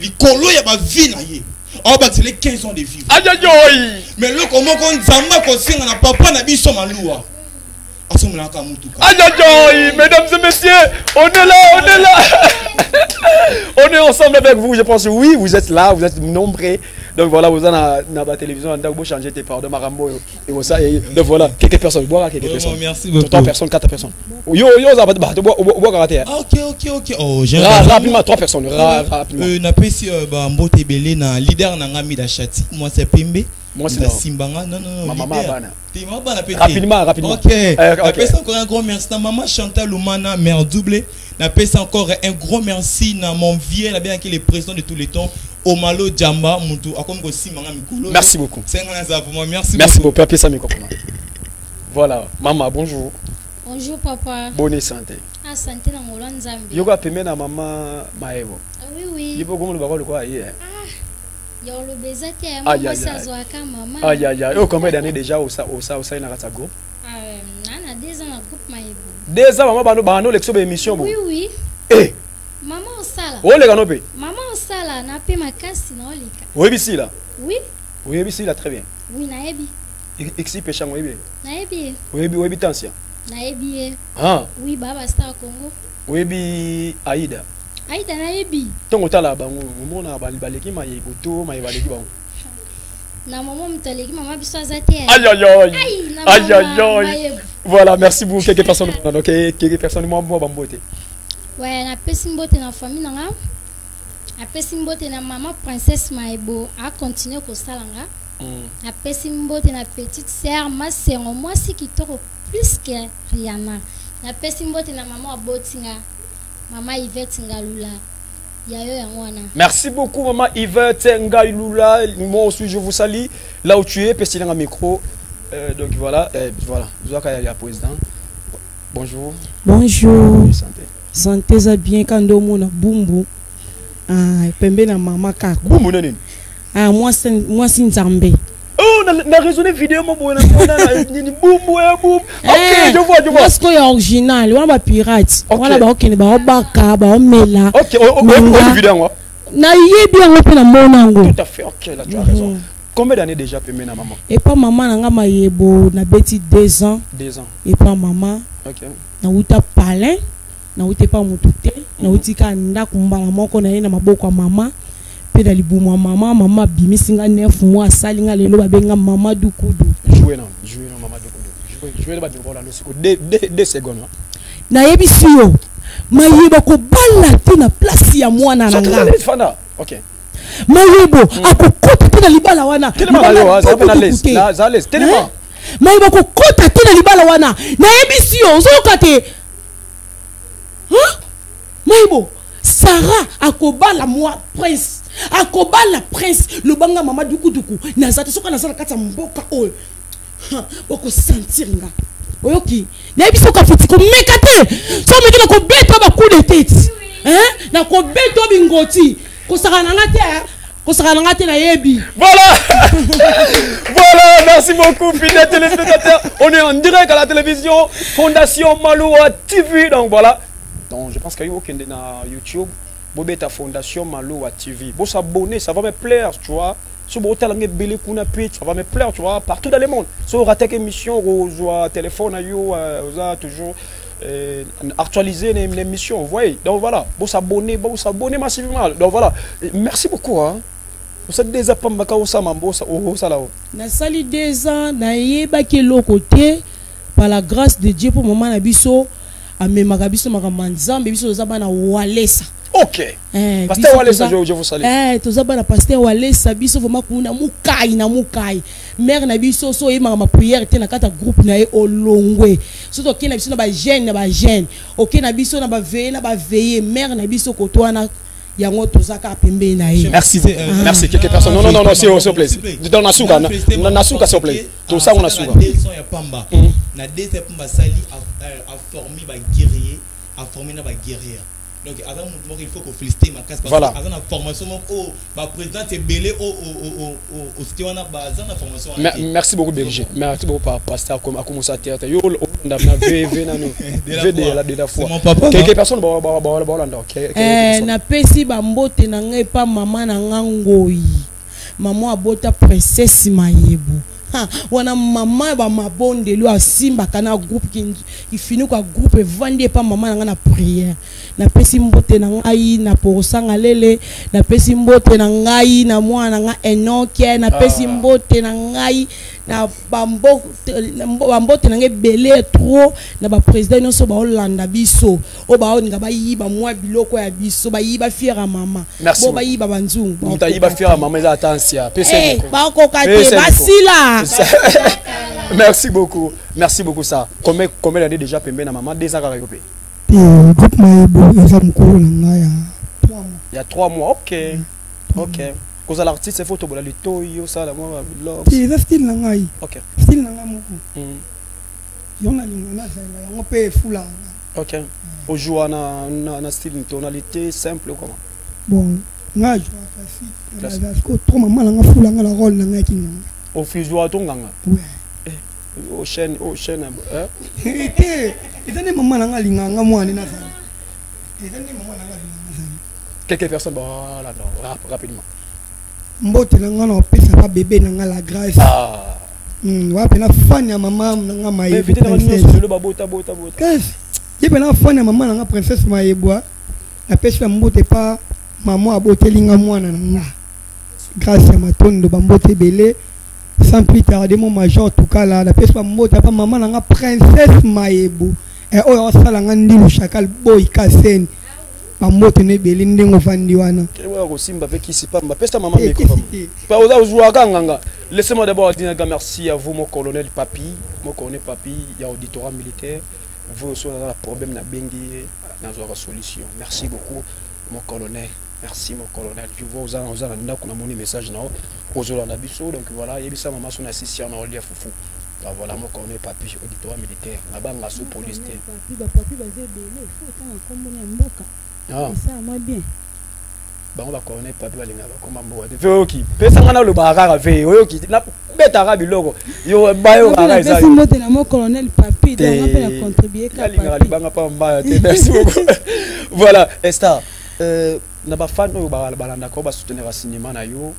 Likolo ya ba vie na ye. Oh bah c'est les 15 ans de vivre. Aïe aïe aïe. Mais le comment qu'on nzamba ko singa na papa na biso Maloua. Aïe aïe aïe, mesdames et messieurs, on est là. On est ensemble avec vous, je pense. Oui, vous êtes là, vous êtes nombreux. Donc voilà, vous êtes dans la télévision, on a changé tes paroles de Marambo et ça. Et donc voilà, quelques personnes, boire quelques personnes. Merci beaucoup. 3 personnes, 4 personnes. Yo, ça va te boire karaté. Ok. Oh, j'ai rapidement 3 personnes. Rapidement. On a pas ici Mbote Belé, na leader na ngami da Chati. Moi c'est Pembe. Moi c'est Simbanga. Non. Maman Bana. Rapidement. Ok. Après ça encore un gros merci à maman Chantal Oumana, mère doublée. N'appelle ça encore un gros merci à mon vieux, là bien qu'il est président de tous les temps, Omalo Djamba Moutou. Merci beaucoup. C'est un pour moi. Merci beaucoup. Papier ça micro. Voilà, maman, bonjour. Bonjour papa. Bonne santé. Ah santé na ngolo nzambe. Yoga pemé na maman Maebo. Oui. Yipo comme le bako le quoi hier. Yo le baiser te maman ça zo aka maman. Aïe. Oh combien d'années déjà au ça na kata groupe? Nana 2 ans na groupe Maebo. 2 ans maman bano l'exo émission. Oui. Eh. Maman au sala. Oh les ganope. Maman au sala na pe makasi na olika. Oui bisi là. Oui bisi là très bien. Oui na ebi. Exi péchant oui bien. Na ebi. Oui tension. Na ebi. Ah. Oui baba star Congo. Oui bi Aïda. Aïda na ebi. Tongo tala bango mona baleki mayibo to mayibaleki bango. Na maman mtoleki maman biso azate. Aïe. Voilà, merci beaucoup quelques personnes. Donc quelques personnes moi bambote. Ouais, na pesi mbote na famille nanga. Na pesi mbote na maman princesse Maebo a continuer ko salanga. Na pesi mbote na petite sœur ma sœur moi si qui toro plus que Rihanna. Na pesi mbote na maman abotinga. Maman Yvette Ngalula. Merci beaucoup, maman Yvette Ngailula. Moi aussi, je vous salue. Là où tu es, petit dans un micro. Donc voilà, voilà. Vous avez président. Bonjour. Bonjour. Santé, ça bien quand on a boumbo. Ah, pembe na maman kako. Boumbo nani? Ah, moi c'est Nzambe. Oh, na raisonné vidéo mon bon, ni boumbo ya boum. Ok, je vois. Parce que original, on va pirate. On va ok, ba baka, ba mela. Ok, on vidéo. Na yebi on pe na monango. Tout à fait, ok, là tu as raison. Combien d'années déjà pembe na maman? Et pas maman na nga mayebo na beti 2 ans. 2 ans. Et pas maman. Ok. Na uta palin. Na uta pas mutute. Na utika ndako mbala moko na yena maboko mama. Pe da libumu mama bimisinga 9 mois salinga lelo babenga mama dukudu. Jouer non mama dukudu. Jouer ba bola no siko 2 secondes. Na yebisi yo. Mayeba ko bala te na place ya mwana na nga. OK. Mayebo akokota te na libala wana. Mayeba kokota te na libala wana. Na yebisi yo ozoka te. Mayebo Sarah akobala moi prince. Akobala prince le banga mama dukuduku. Nazate soka nazala kata mboka oyo. Boko sentir nga. Oyoki. Na yebisi ko fiti ko mekate. So meki na ko beto ba coup de tête. Hein? Na ko beto bingoti. Ko saka na ngate na yebi. Voilà. Voilà, merci beaucoup fidèles téléspectateurs. On est en direct à la télévision Fondation Maloa TV. Donc voilà. Donc je pense qu'il y a aucun dans YouTube. Bobeta Fondation Maloa TV. Bon s'abonner, ça va me plaire, tu vois. Si vous avez un bel coup ça va me plaire, tu vois, partout dans le monde. Si vous avez une émission, vous avez un téléphone, vous avez toujours actualiser les émissions, vous voyez. Donc voilà, vous s'abonner massivement. Donc voilà, merci beaucoup. Hein. Vous êtes déjà pas mal au Samambo, au Salao. Na sali 2 ans, na yeba ke côté par la grâce de Dieu pour maman na biso, a me magabiso magamanzambe biso zaba na walesa. Ok. Pasteur Walesa, je vous salue. Tu as na pasteur Walesa, biso vraiment kuna mukai. Mère na biso so e ma prière te na kata groupe na e olongwe. So to ke na biso na ba jeune. Ok na biso na ba veiller, mère na biso kotoana yango tozaka pembe na e. Merci. Merci quelques personnes. Non, s'il vous plaît. Dans Nasuka, Nasuka s'il vous plaît. Tout ça on a Nasuka. Na deuxième pamba sali a formé ba guerrier, a formé na ba guerrier. Donc, il faut qu'on félicite ma casse parce que avant la formation, le président est belé au Stéwana, formation. Merci beaucoup, Berger. Merci beaucoup, pasteur. Comme à commencer à terre, yo, on a quelques personnes, na pesi bambote na ngai pa maman na ngangoi. Maman abota princesse Mayebo. Wana maman ba mabonde lui a simba kana groupe qui finit quoi groupe vendre pas maman na prière na pesi mbote na ngai na porosanga lele na pesi mbote na ngai na mwana nga Enoke na pesi mbote na ngai na bambote na ngai belé trop na ba président non so ba Hollanda biso o ba on nga ba yiba mwa biloko ya biso ba yiba fiera mama bo ba yiba banzungu muta yiba fiera mama za attention pesi ba ko kate basila. Merci beaucoup ça. Combien d'années déjà pembe na maman 2 ans ka yopé. Groupe Mayebo eza mukuru na nga ya 3 mois. Il y a 3 mois. OK. Cause l'artiste c'est photo bola lito yo ça la moi love. C'est style na ngai. OK. Style na nga moko. Yona lingana ça yango pe fula. OK. Au jour na style tonalité simple comment. Bon, nga joue facile. Parce que trop maman na nga fula nga la rôle na nga kinga. Au fuseau à ton ganga. Ouais. Au chaîne hein. Et maman na nga linganga mwana na ça. Et maman na nga linganga ça. Quelques personnes voilà rapidement. Mbote na nga na pesa ka bébé na nga la grâce. Wa pena fan ya maman na nga Mayebo. Invité na nous le babota. Qu'est-ce? Je pena fan ya maman na nga princesse Mayebo. Na pesa mbote pa maman aboteli nga mwana na nga. Grâce à matondo bambote belé. Sans plus tarder mon major en tout cas là la pièce pas mota pas maman na princesse Mayebo et o sala ngandi lu chakal boy kasen ba moto ne beli ndengo fandi wana kewa ko simba avec ici pas pesa maman meko pas oza jouer kanganga laissez-moi d'abord dire merci à vous mon colonel Papi, mon colonel Papi, il y a auditorat militaire vous aussi on a problème na bengi la solution. Merci beaucoup, mon colonel. Merci, mon colonel. Je vois aux gens qu'on a mon message aux gens donc voilà, il y a ça, maman, son assistant, on a foufou. Voilà, mon colonel, papi, auditoire militaire. Là-bas, on a sous police. Ah. Ça, moi bien. On va connaître papi balinga comme ambo ok pesa ngana lo barara ve oyoki na beta rabi logo yo bayo barara ça pesa mote na mon colonel papi donc on peut contribuer ka balinga libanga pa mba te merci beaucoup voilà Esther na ba fan oyo balanda ko ba soutenir cinéma na yo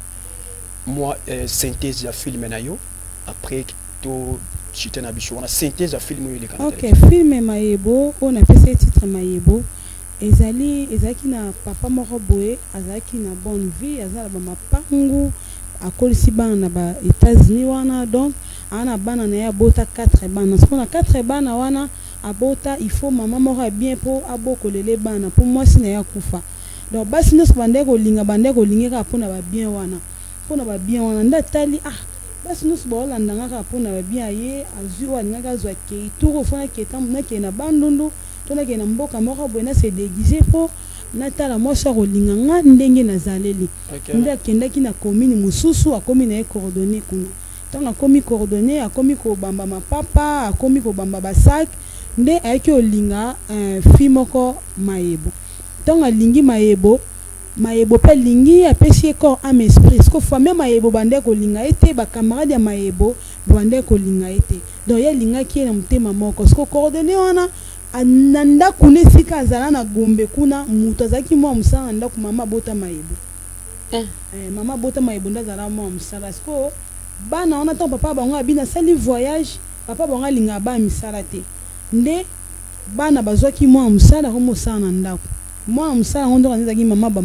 moi synthèse ya film na yo après to chite na bicho na synthèse ya film yo le kanata OK film Mayebo on a fait ce titre Mayebo ezali na papa moko boye azaki na bonne vie azala ba mapangu akolisi bana na ba États-Unis wana donc ana bana na ya bota 4 bana parce qu'on a 4 bana wana abota il faut maman moko bien pour abokolele bana pour moi sina ya kufa donc basi nos bande ko linga ka pona ba bien wana ndatali basi nos ba olanda ngaka pona ba bien ye azui wana ngaka zwa ke turo fona ke tamna ke na bandundu tona ke na mboka moko boye na se déguiser po natala mosa kolinga nga ndenge nazaleli nde akendaki na commune mosusu akomi na ye coordonné kuna ntango akomi coordonné akomi kobamba mapapa akomi kobamba basak nde ayaki olinga fi moko Mayebo ntango alingi Mayebo mpe lingi apesi ye corps âme esprit parce que famille Mayebo bande kolinga ye te bacamarade ya Mayebo bande kolinga ye te donc ye alingaki ye na motema moko parce que coordonné wana ananda kune sika azala na Gombe kuna mutu azalaki mwa mosala ndako mama bota Mayebo mama bota Mayebo nda azala mwa mosala siko bana wana ntango papa bango abina sali voyage papa bango alinga ba misala te nde bana bazwaki mwa mosala ko mosala na ndako mwa mosala ngo ndo kanizaki mama ba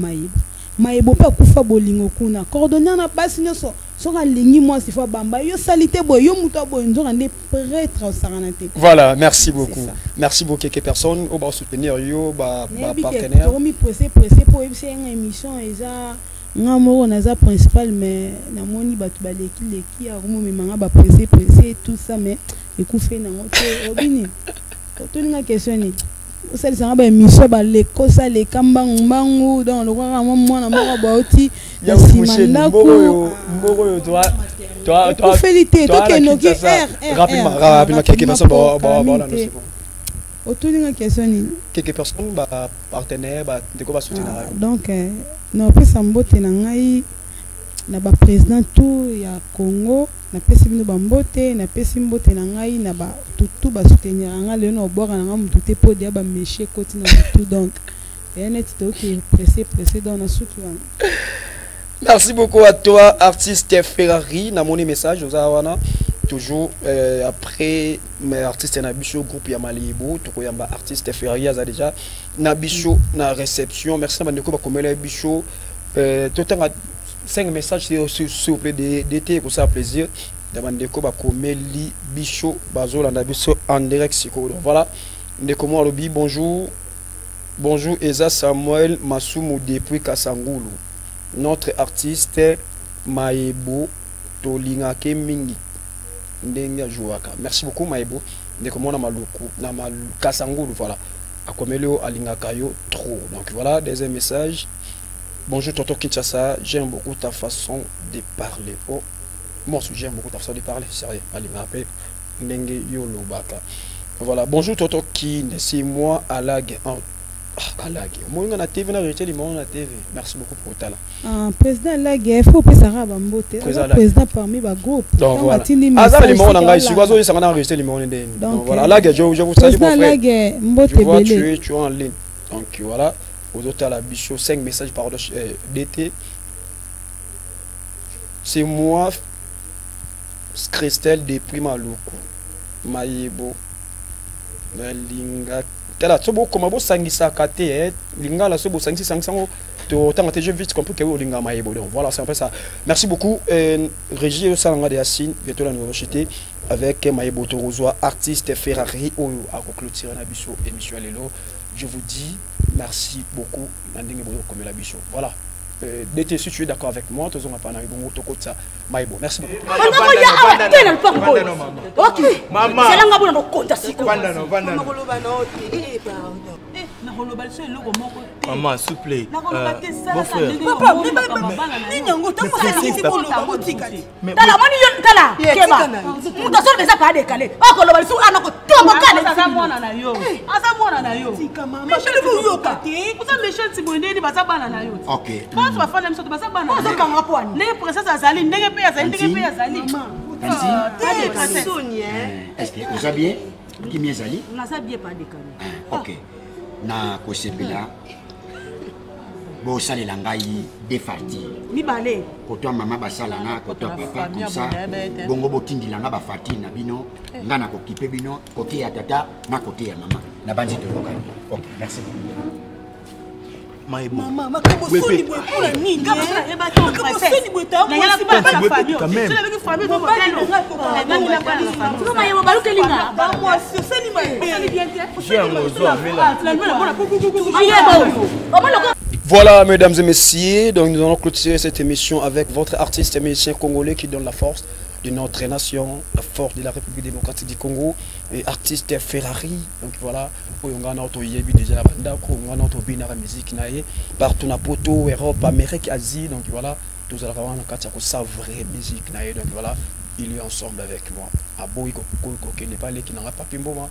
Mayebo pe akufa bolingo kuna coordonner na basi nyonso soka lingi moi c'est fois bamba yo salité boy yo muto boy nzoka ndé prêtre au saranate. Voilà, merci beaucoup. Merci beaucoup quelques personnes au ba soutenir yo ba partenaire. Ko mi pressé pour une émission eza ngamo na za principal mais na moni batu baleki leki ya rumo memanga ba pressé tout ça mais ekufe na ngote obini. Ko tuninga question ni ça ça ba émission ba lekosa le kambangu dans le roi mwana moko ba oti ya simanda ko mboko yo toi félicité toi que no qui rapidement quelques personnes ba là c'est bon otuninga question ni quelques personnes ba partenaire ba ndeko ba soutenir donc na pesa mbote na ngai na ba président tout ya Congo na pesi bino bambote na pesi mbote na ngai na ba tutu ba soutenir nga le no boka na mutu te po dia ba méché koti na tout donc net to qui pressé dans na souki wana. Merci beaucoup à toi artiste Ferrari na mon message aux awana toujours après mes artistes na bicho groupe ya Mayebo to koyamba artiste Ferrari aza déjà na bicho na réception merci na bandeko ba komela bicho tout temps 5 messages s'il vous plaît d'été pour ça plaisir d'abandeko ba komeli bicho bazola na bicho en direct siko donc voilà ndeko mo lobi bonjour Eza Samuel Masumu depuis Kasangulu notre artiste Mayebo tolinga ke mingi ndenge jouaka merci beaucoup Mayebo ndeko mo na maluku na Kasangulu voilà akomelio alinga kayo trop donc voilà deuxième message. Bonjour Toto Kinshasa, j'aime beaucoup ta façon de parler. Oh, moi j'aime beaucoup ta façon de parler, sérieux. Allez, m'appelle Ndenge Yolobaka. Voilà, bonjour Toto Kin, c'est moi Alag. Alag. Moi on a TV, on a réalité du monde on a TV. Merci beaucoup pour ta là. Président Alag, il faut que ça rabe mbote. Président parmi ba groupe. Donc voilà. Azal le monde en ici, oiseau ça on a enregistré le monde ndenge. Donc voilà, Alag, je vous salue mon frère. Alag, mbote belé. Tu es en ligne. Donc voilà. Aux autres à la bichot 5 messages par d'été. C'est moi Christelle depuis Maluku Mayebo Linga tela sobo comme bo sangisa kate linga la sobo sangisi sangisango to tanga je vite compris que linga Mayebo donc voilà c'est un peu ça. Merci beaucoup Régie au salanga de Yassine bientôt la nouvelle chité avec Mayebo Torozoa artiste Ferrari au à clôturer la bichot émission lelo. Je vous dis merci beaucoup. Voilà. D'été, si tu es d'accord avec moi, tu as pas ça. Mayebo, merci beaucoup. Maman. Maman, s'il vous plaît. Mon frère. Est-ce que vous avez bien? Qui m'y est allé? Ok. Na kosepela bo sale la ngai défarti mibale koto mama basala na koto papa comme ça bongo botindi la nga bafati na bino nga na kokipe bino côté ya tata na côté ya mama na bandi de local. Ok, merci beaucoup. Maman, maman, soni boy pour la nini? Maman, soni boy ta moi si pas la famille. C'est avec une famille de Voilà, mesdames et messieurs, donc nous allons clôturer cette émission avec votre artiste et musicien congolais qui donne la force de notre nation, la force de la République démocratique du Congo, et artiste Ferrari. Donc voilà, on a notre déjà la bande, on a notre binara musique partout dans Poto, Europe, Amérique, Asie. Donc voilà, tout ça vraiment ça vraie musique donc voilà, il est ensemble avec moi. Abo qui n'est pas les qui n'anga pas pimboma,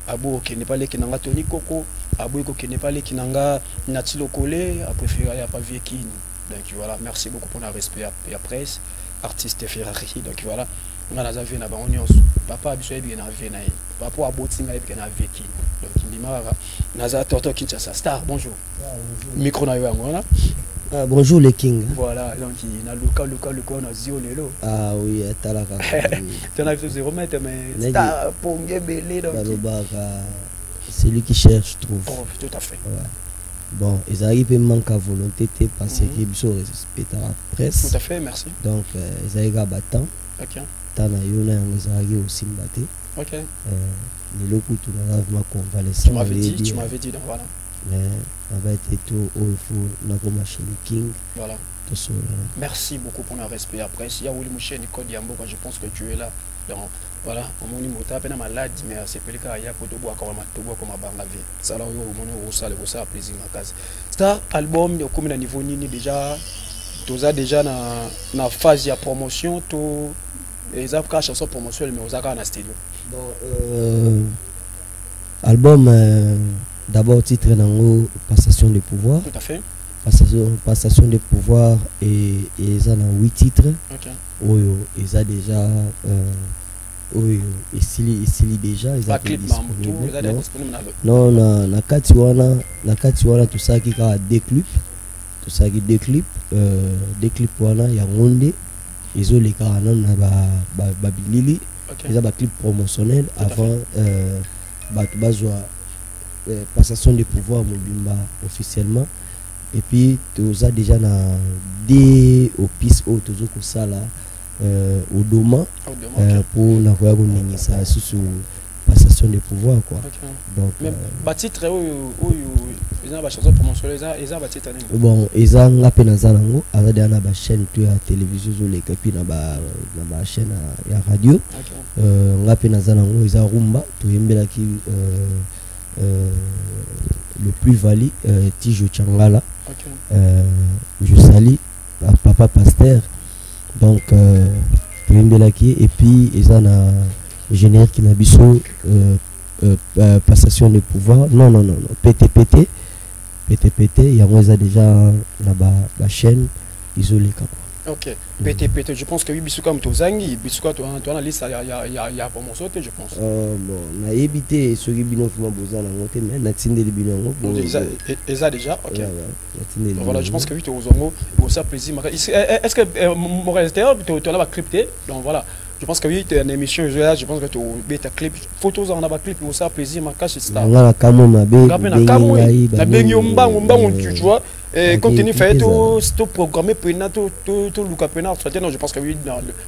Abo qui n'est pas les qui n'anga Tony Coco, Abo qui n'est pas les qui n'anga Natilo Colé, a préféré à pas Viekine. Donc voilà, merci beaucoup pour le respect à la presse. Artiste Ferrari, donc voilà, on a la vie na baonios, papa biso yebi na vie na ye, papa abotinga yebi na vie ki, donc ndimara naza toto Kinshasa star. Bonjour. Micro na yo ngona. Bonjour les kings. Voilà, donc il a Luka na zio lelo. Ah oui, talaka. Tu as vu se remettre mais star pongé belé donc. C'est lui qui cherche trouve. Oh, tout à fait. Ouais. Bon, ils arrivent à manquer à volonté parce qu'ils respectent la presse. Tout à fait, merci. Donc, ils arrivent à battre. Ok. T'as ils arrivent aussi à battre. Ok. Mais le coup, tu m'as convalescent. Tu m'avais dit, donc voilà. Mais, on va être tout au fond, on a comme chez les King. Voilà. Merci beaucoup pour le respect après. Si y a Mouché Nicole Diambo, je pense que tu es là. Donc, voilà, on m'a dit que tu es malade, mais c'est pas le cas. Il y a pour te boire comme un bangavé. Ça là, on ça plaisir à casa. C'est album, comme niveau Nini déjà, tu as déjà na phase de promotion, tu as une chanson promotionnelle, mais tu as un studio. Bon, album, d'abord titre dans Passation de pouvoir. Tout à fait. Passation de pouvoir et ils ont 8 titres. Ok. Ils ont déjà ici déjà ils ont disponible. Non na kati wana tout ça qui a des clips, tout ça qui des clips wana ya ngonde ils ont les carana na ba bilili ils ont ba clip promotionnel avant bazwa passation de pouvoir mobimba officiellement. Et puis tu as déjà des pistes où tu as ça là au doma pour la ça sous passation de pouvoir quoi. Donc mais titre ils ont chanson promotionnelle ils ont titre bon ils ont appelé dans zanango avec une chaîne de télévision sur les puis na chaîne ya radio on appelé dans zanango ils ont rumba tu yembela qui le plus valide Tijo Changala. Je salue à papa pasteur donc et puis ils ont un générique qui n'a biso passation de pouvoir non PTPT il y a moi déjà la chaîne isolée. Ok, PTPT, je pense que oui, Bissouka Mtozangi, Bissouka, tu as la liste, il y a pour mon sauté, je pense. Bon, on a évité ce qui bino fuma bozan en monté, mais on a tindé les binons. Et ça déjà, ok. Voilà, je pense que oui, tu as aux ça plaisir. Est-ce que mon réalisateur, tu en as crypté? Donc voilà, je pense que oui, tu as une émission, je pense que tu as clip, photos en as clip, au ça plaisir, ma cache, c'est ça. On a la camo, ma belle. La baigne, tu vois. Contenu fait tout programmé pour tout Luka Penard. Je pense que oui,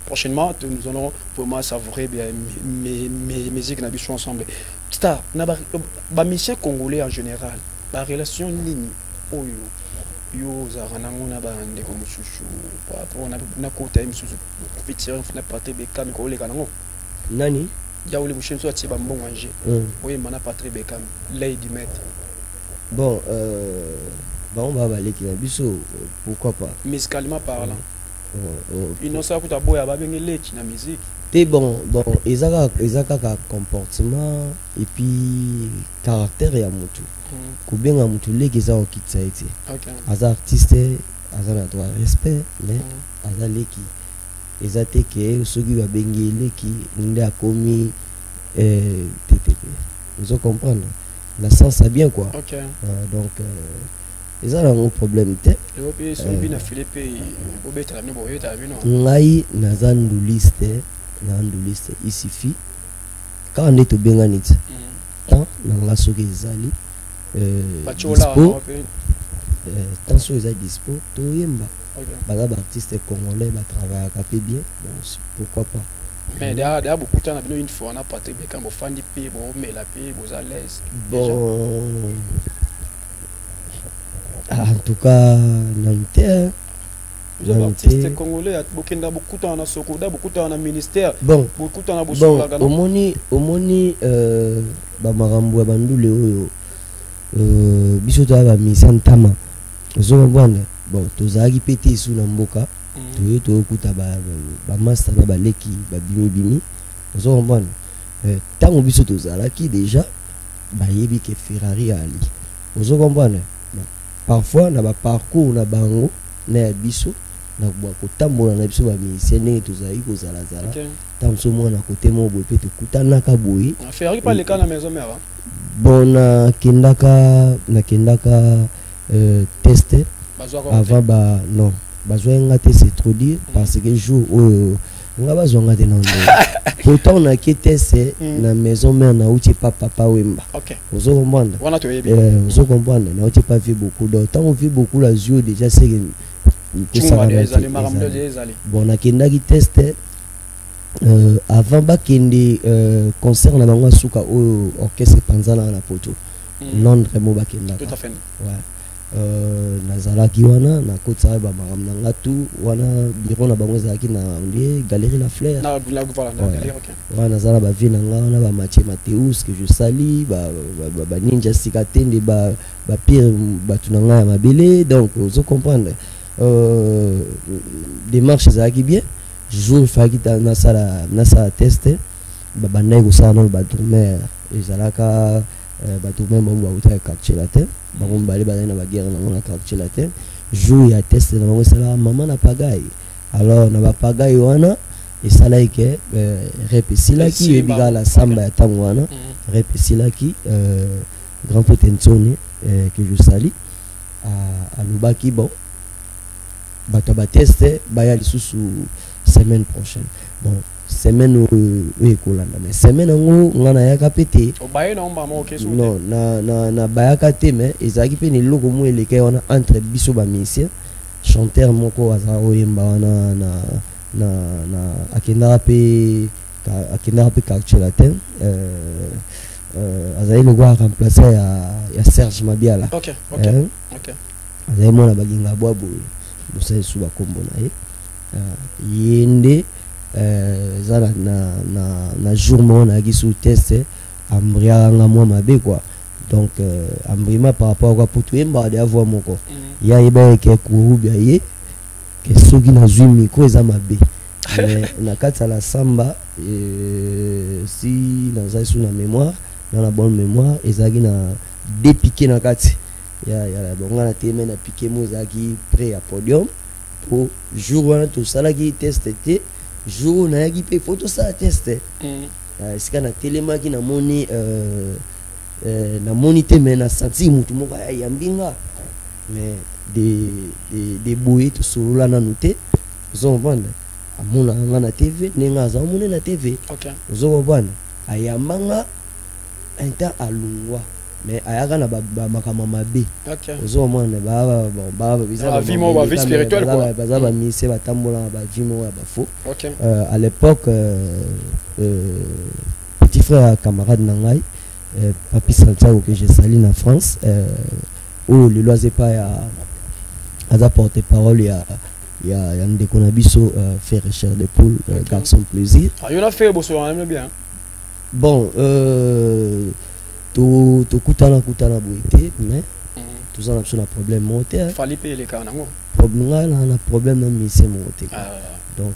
prochainement nous allons vraiment savourer bien mes musiques n'habituent ensemble. Star, ma mission congolais en général, la relation ligne, yo zaranango na bande comme chouchou, pour na côté mususu, petit na paté bekam ko le kanango. Nani? Ya ole mouchen so ati ba mbongo anje. Oui, mana patri bekam, Lady Met. Bon, on va aller qui est biso, pourquoi pas. Musicalement parlant. Innocent pour ta boy à babengé la musique. Et bon, ils ont un comportement et puis caractère et amutu. Combien amutu les qui sont qui ça été. As artiste, as un droit respect, mais as les qui, ils ont été que ceux qui va bengi les qui n'ont commis vous comprendre. La sens c'est bien quoi. Donc ils ont un problème te. Les sont bien affilés pays. Obéta la boy ta vu non. Ngai nazandu liste. Il suffit quand on est au Benganit tant dans la soirée zali dispo tant soirée dispo tout yemba bala artiste congolais va travailler à capé bien pourquoi pas mais derrière beaucoup de temps une fois on a pas très bien quand on fait du pays bon mais la pays vous à l'aise bon en tout cas n'importe les artistes congolais beaucoup de temps dans Sokoda, beaucoup de temps dans ministère, beaucoup de temps dans Boussoula. Au moni bamarambo ya bandule oyo biso to ba mission tama. Ozo bwana bon tozaki pété sous na mboka. Toyo to kuta ba master ba leki ba bimi. Ozo bwana tango biso tozalaki déjà ba yebi ke Ferrari ali. Ozo bwana parfois na ba parcours na bango na biso na kotambola na biso ba musicien ndenge tozali kozala zala tamso mwana kote mo boye pe tokutana ka boye Ferrari pas le cas na maison mère bon na kendaka tester avant ba non bazwa ngate c'est trop dire parce que jour nga bazwa ngate na ndo pourtant on a qui tester na maison mère na uti papa wemba ozo comprendre ozo comprendre na uti pas vu beaucoup d'autant on vit beaucoup la jour déjà c'est bon na kenda ki teste avant ba kende concert na bango suka o orchestre panzana na poto Londres mo ba kenda tout à fait ouais nazalaki wana na kotsa ba maram na ngatu wana biro na bango zaki na ndie galerie la fleur na voilà galerie OK wana nazala ba vi na nga wana ba Mathieu Mateus que je sali ba ninja sikatende ba pire ba tunanga ya mabele donc vous comprenez démarche ezalaki bien jour faki na sala teste babandai kosala nano badrumer ezalaka badrumer bango bauta quartier latin bango mibale bazali na baguerre nango na quartier latin jour ya teste na bango esalaka mama na pagai alors na bapagai wana esalaki ke rep esilaki ebika la samba ya ntango wana rep esilaki grand potenzone que je sali alobaki bon bato ba tester baya lisusu semaine prochaine bon semaine où ekolanda mais semaine ngo ngana yaka pété non na bayaka te mais ezaki pe ni loko mo eleke wana entre biso ba musicien chanteur moko aza oyemba wana na akenda pe quartier latin azali le voir remplacer ya Serge Mabiala OK azali mona baginga bwabo bosa sous ba kombo na ye yende zala na jour mo na gisu test ambria nga moi mabe quoi donc ambrima par rapport à pour tout emba de avoir moko ya yeba ke kurubia ye ke soki na zui micro eza mabe na kati la samba si na za sous na mémoire dans la bonne mémoire ezaki na dépiquer na kati ya bonga na teme na piqué mozaki prêt à podium pour jour wana to salaki test te jour na yaki pe photo ça test sika na telemaki na moni te mais na senti mutu moko ya mbinga mais des boye to solola na noté zo vendre amona nga na TV nenga za mona na TV zo vendre ayambanga enta alungwa mais ayaka na makama mabe ozo mona ba vie mo vie spirituelle quoi baza ba mise batambola ba vie mo ba faux à l'époque petit frère camarade nangai Papi Santiago que j'ai sali na France où le loisir pas à porter parole il y a ndeko na biso faire cher de poule garçon plaisir il a fait bosso on aime bien bon to kutana boité mais tous on a un problème monté. Fallait payer les cas nango. Problème on a problème dans mise monté. Donc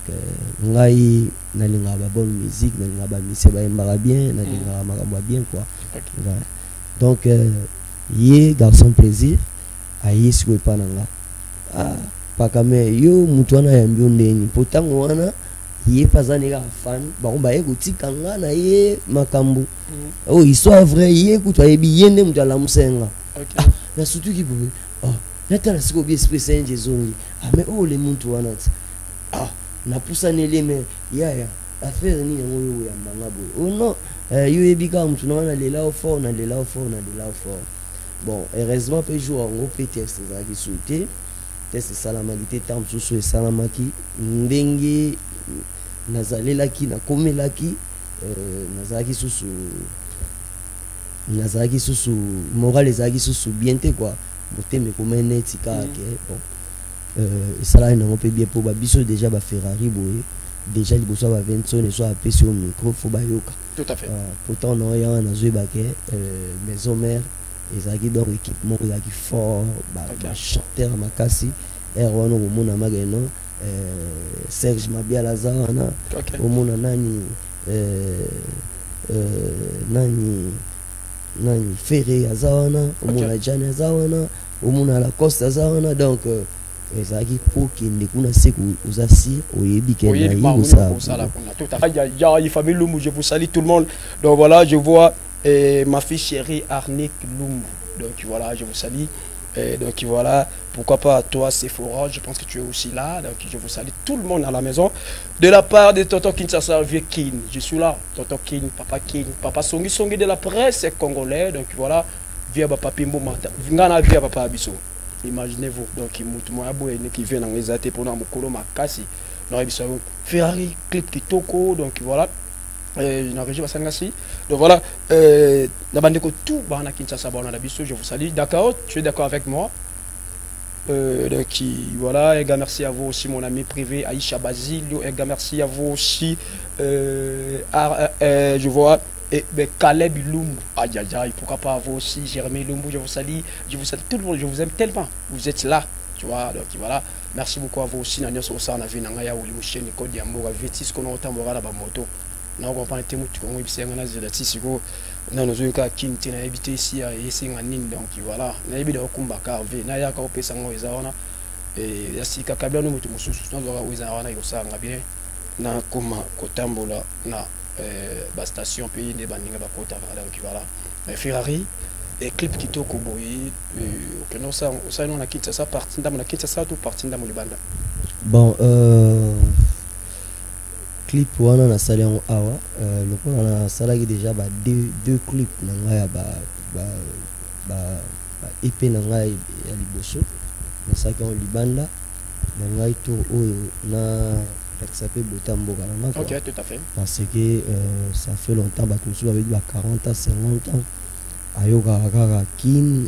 ngai nalinga ba bonne musique, nalinga ba mise ba mbara bien, nalinga makambo bien quoi. Donc yé garçon plaisir ayi sikwe pa nanga. Pas comme yo mutwana ya mbio ndeni pourtant wana yé pas anega fan ba on ba écouter kanga na yé makambo. Oh histoire vrai yé kuto yebi yende mutala musenga. OK. Na surtout ki boue. Oh, natala siko bi espèce nje zongi. Mais oh les muntu wana. Na poussa nele mais ya affaire ni yango ya mangabo. Oh non, yo yebi ka mutu na lela au fort, na lela au fort, na lela au fort. Bon, heureusement peut jouer en gros test ça qui sauté. Test salamalité tam sous et salamaki ndenge nazalelaki na komelaki nazalaki susu moral ezalaki susu bien te quoi boteme komene tika ke bon esala na mpe bien po babiso déjà ba Ferrari boye déjà liboso ba Benson et soit apesi au micro faut ba yoka tout à fait pourtant non ya na zoe ba ke maison mère ezalaki donc équipement ezalaki fort ba chanteur makasi erwana omona mageno Serge Mabiala Zawana omona nani nani Ferré Zawana omona Jane Zawana omona la Costa Zawana donc ezaki pour kende kuna seku uzasi oyebi ke na yibo ça tout à fait il y a famille Lumbu, je vous salue tout le monde. Donc voilà, je vois ma fille chérie Arnick Lumbu, donc voilà, je vous salue. Donc voilà, pourquoi pas toi Sephora, je pense que tu es aussi là, donc je vous salue tout le monde à la maison. De la part de Tonton Kinshasa, vieux Kin, je suis là, Tonton Kin, Papa Songi de la presse congolais, donc voilà, vieux Papa Pimbo Mata, Ngana vieux Papa Abisso, imaginez-vous, donc qui vient dans les athées pour nous, Mokolo Makasi, Ferrari, clip Kitoko, donc voilà. Donc voilà, la bande de tout, je vous salue. D'accord, tu es d'accord avec moi? Donc voilà, et merci à vous aussi, mon ami privé Aïcha Basilio. Et merci à vous aussi, je vois Caleb Lumbu. Aïe aïe aïe, pourquoi pas à vous aussi, Jérémy Lumbu, je vous salue tout le monde, je vous aime tellement. Vous êtes là, tu vois, donc voilà. Merci beaucoup à vous aussi, Nanya Sosa, Navi Nangaya, Oulimouché, Nico Diambo, Vétis, qu'on a autant de moto. Na comprendre te mutu ko ngibise ngana zela tisiko na nozo ka kinti na ebite ici ya esinga nini donc voilà na ebide okumba ka ve na ya ka opesa ngo ezaona ya sika kabla no mutu mususu na zo ka ezaona yosanga bien na koma kotambola na ba station pays ne baninga ba kota donc voilà Ferrari et clip kitoko boyi que non ça non na kitsa ça parti ndamo na kitsa ça tout parti ndamo libanda bon clip wana na sali en awa lokola na salaki déjà ba deux clips na ngai ba EP na ngai ya liboso na saki en libanda na ngai to oyo na s'appelle Botamboka na OK tout à fait parce que ça fait longtemps ba tous avec 40 à 50 ans ayoka kaka kin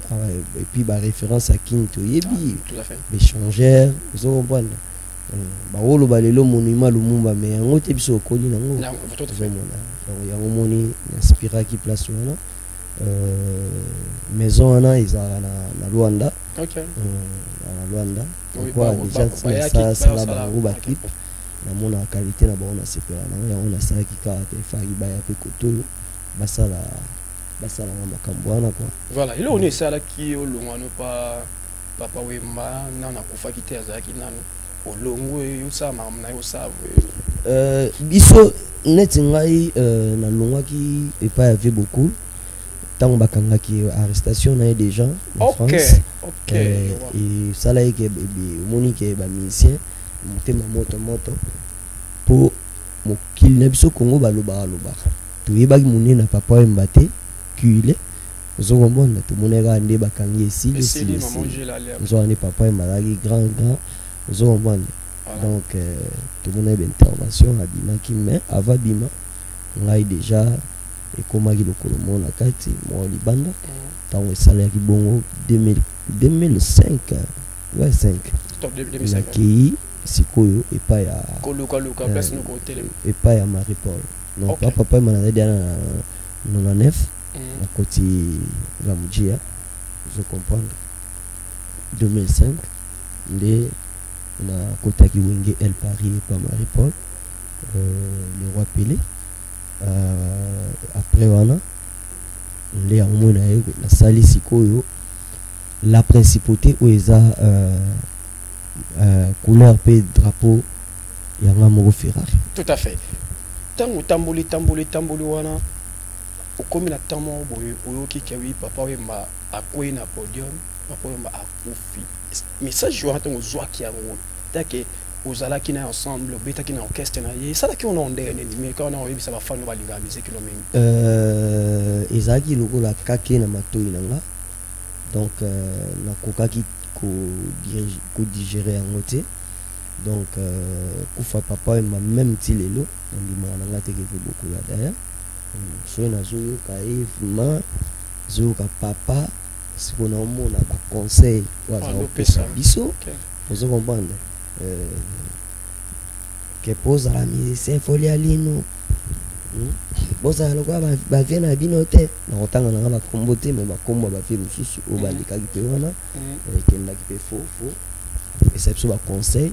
et puis ba référence à kin to yebi tout à fait échangeur vous comprenez baolo balelo monument Lumumba mais yango te biso okoli nango yango moni inspira ki place wana maison wana ezala na Luanda OK na Luanda quoi déjà ça la bango ba clip na mona qualité na bona sepela na yango na saki ka te faki ba ya pe kotoyo basala makambo wana quoi voilà ile on est ça là qui au long no pas papa wemba na kufa ki te azaki nanu olongo yosa mamna yosa biso neti ngai na longwaki et pas avait beaucoup tant bakangaki arrestation na des gens en France et ça là que monique ba musicien motema moto pour mokil na biso Congo baloba to yebaki munene na papa mbate cuile ozokomona to moneka nde bakangi esili nzo ane papa mbaki grand Zombane. Donc tout le monde a une intervention à Bima qui mais avant Bima on a déjà et comment il le colomon la carte moi libanda tant que salaire qui bon 2005 ouais 5 top 2005 qui sikoyo et pas ya koluka place no côté et pas ya Marie-Paul non pas papa m'a dit dans la 9 à côté la Mujia je comprends 2005 nde na kotaki wenge El Paris et Marie-Paul le roi Pelé après wana nde ya mona ye la sali sikoyo la principauté où eza couleur pe drapeau yanga moko Ferrari. Tout à fait. Tango tamboli wana okomi na tamo boye oyoki kewi papa wemba akwei na podium papa wemba akufi message yo hatango zwaki yango take ozalaki na ensemble obetaki na orchestre na ye sala ki on onde ne mais quand on oyebisa ba fan balinga musique no mingi ezaki lokola kake na matoi nanga donc na kokaki ko digérer yango te donc kufa papa wemba même ti lelo ndima nanga teke beaucoup là derrière so na zo ka vraiment zo ka papa si on a mon na conseil wa za opesa biso vous comprendre que pose la musicien folie alino boza lokwa ba vient na binote na otanga na ba kombote mais ba kombo ba fi mususu o ba likaki pe wana kenda ki pe fo et c'est ba conseil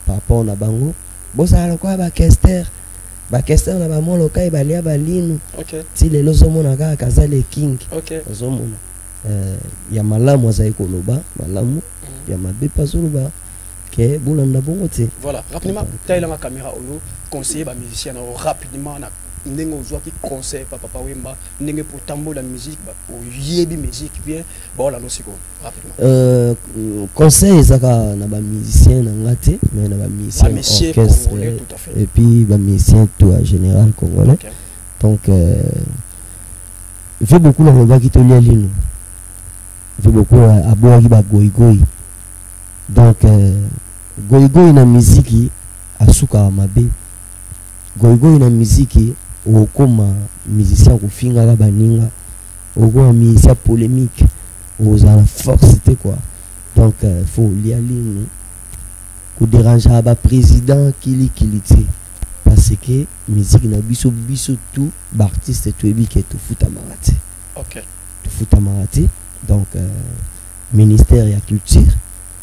par rapport na bango boza lokwa ba kester bakester na bamolo kai balia balinu ti lelo zomona kaka kazale king ozomona ya malamu azali koloba malamu ya mabe pazoloba ke bulanda bongo te voilà rapidement taila ma caméra oyo conseiller ba musicien na rapidement na ndenge ozwaki conseil papa wemba ndenge pour tambola musique ba oyebi musique bien ba la no siko rapidement conseil ezaka na ba musicien na ngate mais na ba musicien orchestre et puis ba musicien tout en général congolais donc fait beaucoup na ba ki to lia lino fait beaucoup aboaki ba goigoi donc goigoi na musique asuka mabe goigoi na musique okoma musicien kofinga ka baninga okoma musicien polémique ozala force te quoi donc faut lia ligne ko déranger ba président kili te parce que musique na biso tout ba artiste to ebi ke to futa marate OK to futa marate donc ministère ya culture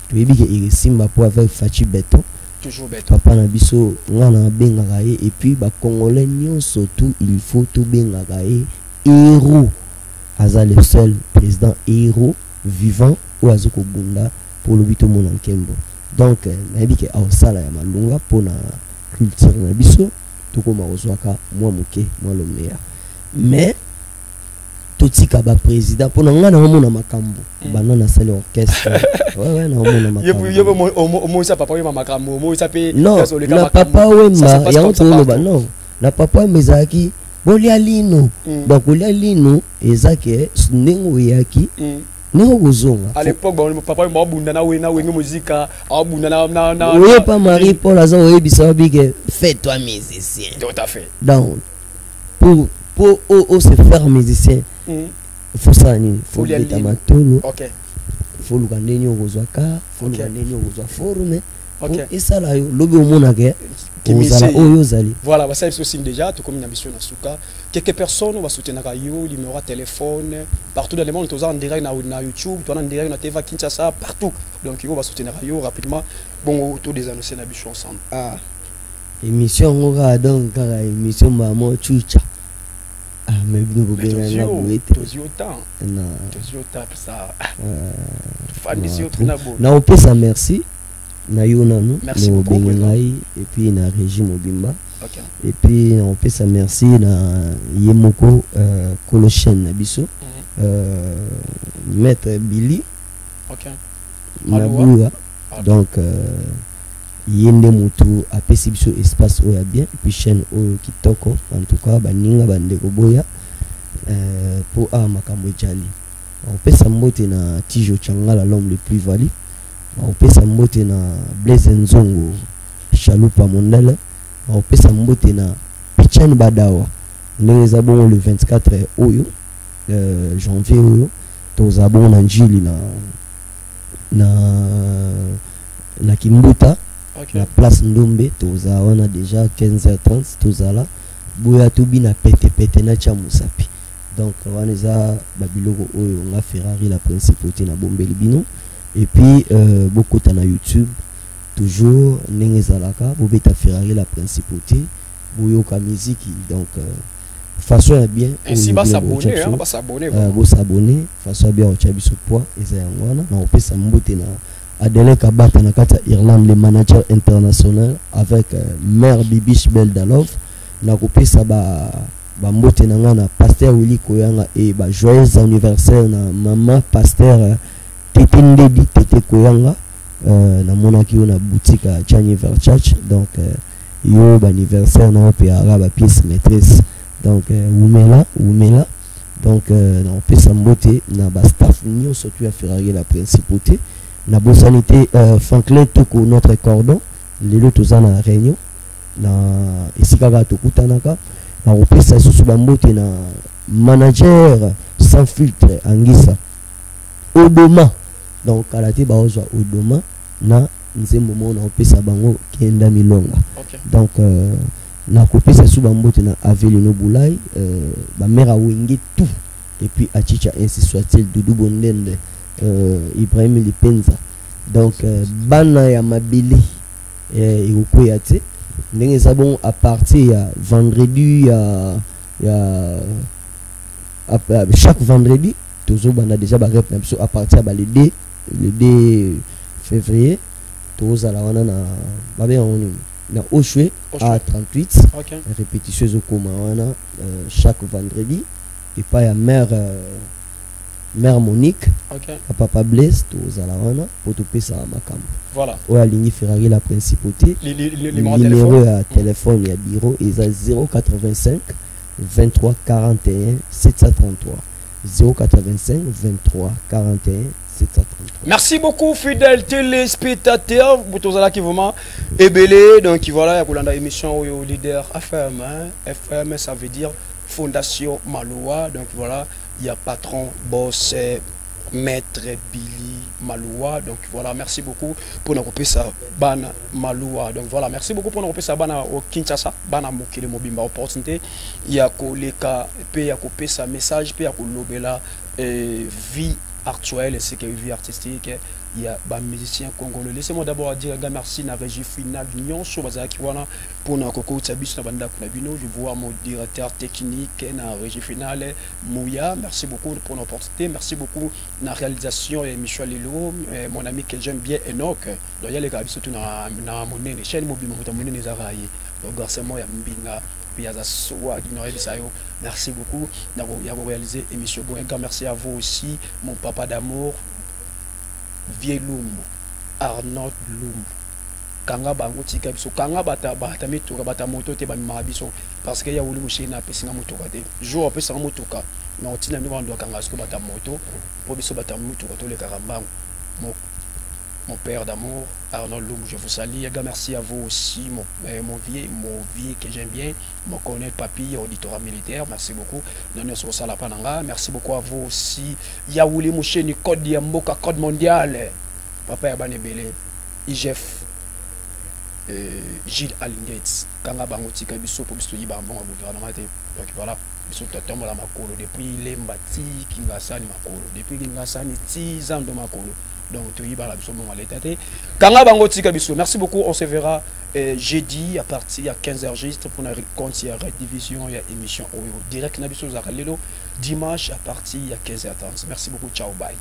to ebi ke iresimba pour avec Fachi Beton toujours bête papa na biso ngana bengaka ye et puis ba congolais nyonso tout il faut tout bengaka ye héros aza le seul président héros vivant ou azoko bunda pour le bito mona nkembo donc nayebi ke awsala ya malunga pona culture na biso tokoma kozwaka mwa moke mwa lomeya mais totika ba président pona ngana mona makambo bana na salle orchestre ouais na mona makambo yebo mo sa papa wema makambo mo sa pe non na papa wema ya otolo ba non na papa mezaki bolia lino donc bolia lino ezake ndingo yaki ningo kozonga à l'époque bon papa wema bunda na wenga musique abunda na oui pas Marie Paul aza oyebisa bige fais-toi musicien tout à fait donc pour se faire musicien faut ça ni faut être matolo OK faut le gagner au rozaka faut le gagner au roza forme OK et ça là lobi omona ke ozala oyo zali voilà ça c'est aussi déjà tout comme une ambition na suka quelques personnes va soutenir yo numéro de téléphone partout dans le monde tous en direct na YouTube toi en direct na TV Kinshasa partout donc yo va soutenir yo rapidement bon autour des annonces na bicho ensemble émission ngora donc kara émission maman chucha mais nous pouvons bien na opesa merci na yo nanu no bengai et puis na régime obimba et puis na opesa merci na yemoko kolochen na biso maître Billy na buya donc yende mutu apesi biso espace oya bien et puis chaîne oyo kitoko en tout cas baninga bandeko boya pour makambo ejali on pesa mbote na Tijo Changala l'homme le plus valide on pesa mbote na Blaise Nzongo Chalupa Mondele on pesa mbote na Pichen Badawa ndenge za bon le 24 oyo janvier oyo toza bon na njili na Kimbuta la place Ndombe toza wana déjà 15h30 toza là boya tobi na pete na cha musapi donc wana za babiloko oyo nga Ferrari la principauté na bombeli bino et puis beaucoup na YouTube toujours ndenge ezalaka bobeta Ferrari la principauté boyoka musique donc façon ya bien ainsi va s'abonner hein, va s'abonner bo s'abonner façon bien au biso poids eza yangwana na opesa mbote na Adele Kabata na kata Irlande le manager international avec Mère Bibiche Beldalov na kopesa ba mbote na ngana pasteur Willy Koyanga et ba joyeux anniversaire na maman pasteur Tete Ndedi Tete Koyanga na monaki na boutique à Chani Verchach donc yo ba anniversaire na pe araba pièce maîtresse donc Oumela donc na opesa mbote na ba staff nyo surtout à Ferrari la principauté na bosanité Franklin Toko notre cordon lelo tozana réunion na esika ga tokutanaka na opesa susu ba mbote na manager sans filtre Angisa Odoma donc kalate ba ozwa Odoma na nzembo mona opesa bango kenda milonga donc na kopesa susu ba mbote na Avelino Boulay ba mère Wenge tout et puis Achicha ainsi soit-il Doudou Bondende Ibrahim Lipenza donc bana ya mabili et okoyate ndenge ça bon à partir ya vendredi ya chaque vendredi toujours bana déjà ba rep à partir ba le 2 février tous à la wana na ba bien on na Oshwe à 38 répétition au coma wana chaque vendredi et pas ya mère Monique papa Blaise tous à la wana pour tout ça makam voilà ou à ligne Ferrari la principauté numéro à téléphone et bureau est 085 23 41 733 085 23 41 733. Merci beaucoup fidèles téléspectateurs botozala qui vraiment ébélé donc voilà ya kolanda émission au leader FM FM ça veut dire Fondation Maloua donc voilà il y a patron boss maître Billy Maloua donc voilà merci beaucoup pour nous couper ça bana Maloua donc voilà merci beaucoup pour nous couper ça bana au Kinshasa bana mokile mobimba opportunité il y a koleka pe ya couper ça message pe ya kolobela vie actuelle c'est que vie artistique il y a des musiciens congolais. Laissez-moi d'abord dire merci à la régie finale d'Union sur Bazakiwana pour notre coco Tabis Nabanda Kunabino. Je vois mon directeur technique dans la régie finale Mouya. Merci beaucoup pour l'opportunité. Merci beaucoup de la réalisation et Michel Lilo, mon ami que j'aime bien Enoch. Donc il y a les gars surtout dans mon chaîne mobile, mon les araïs. Donc grâce à moi il y a merci beaucoup d'avoir réalisé l'émission. Merci à vous aussi, mon papa d'amour. Vieux Lumbu Arnaud Lumbu kanga bango tika biso kanga bata mituka bata moto te ba mabiso parce que ya wuli mushi na pesi na motoka te jour pesi na motoka na otina mi bando kanga sko bata moto po biso bata motoka to le karambango mon père d'amour Arnaud Lumbu je vous salue et merci à vous aussi mon vieux que j'aime bien mon colonel Papi auditorat militaire merci beaucoup non sur ça la pananga merci beaucoup à vous aussi ya wuli mushi ni code ya mboka code mondial papa ya banebele IGF Gilles Alingate kanga bango tika biso po biso yiba mbongo gouvernement te donc voilà biso totombola makolo depuis lembati kingasani makolo depuis kingasani 10 ans de makolo donc tu yiba la biso mbongo l'état te kanga bango tika biso merci beaucoup on se verra jeudi à partir à 15h juste pour une redivision et émission direct na biso zakalelo dimanche à partir à 15h30 merci beaucoup ciao bye.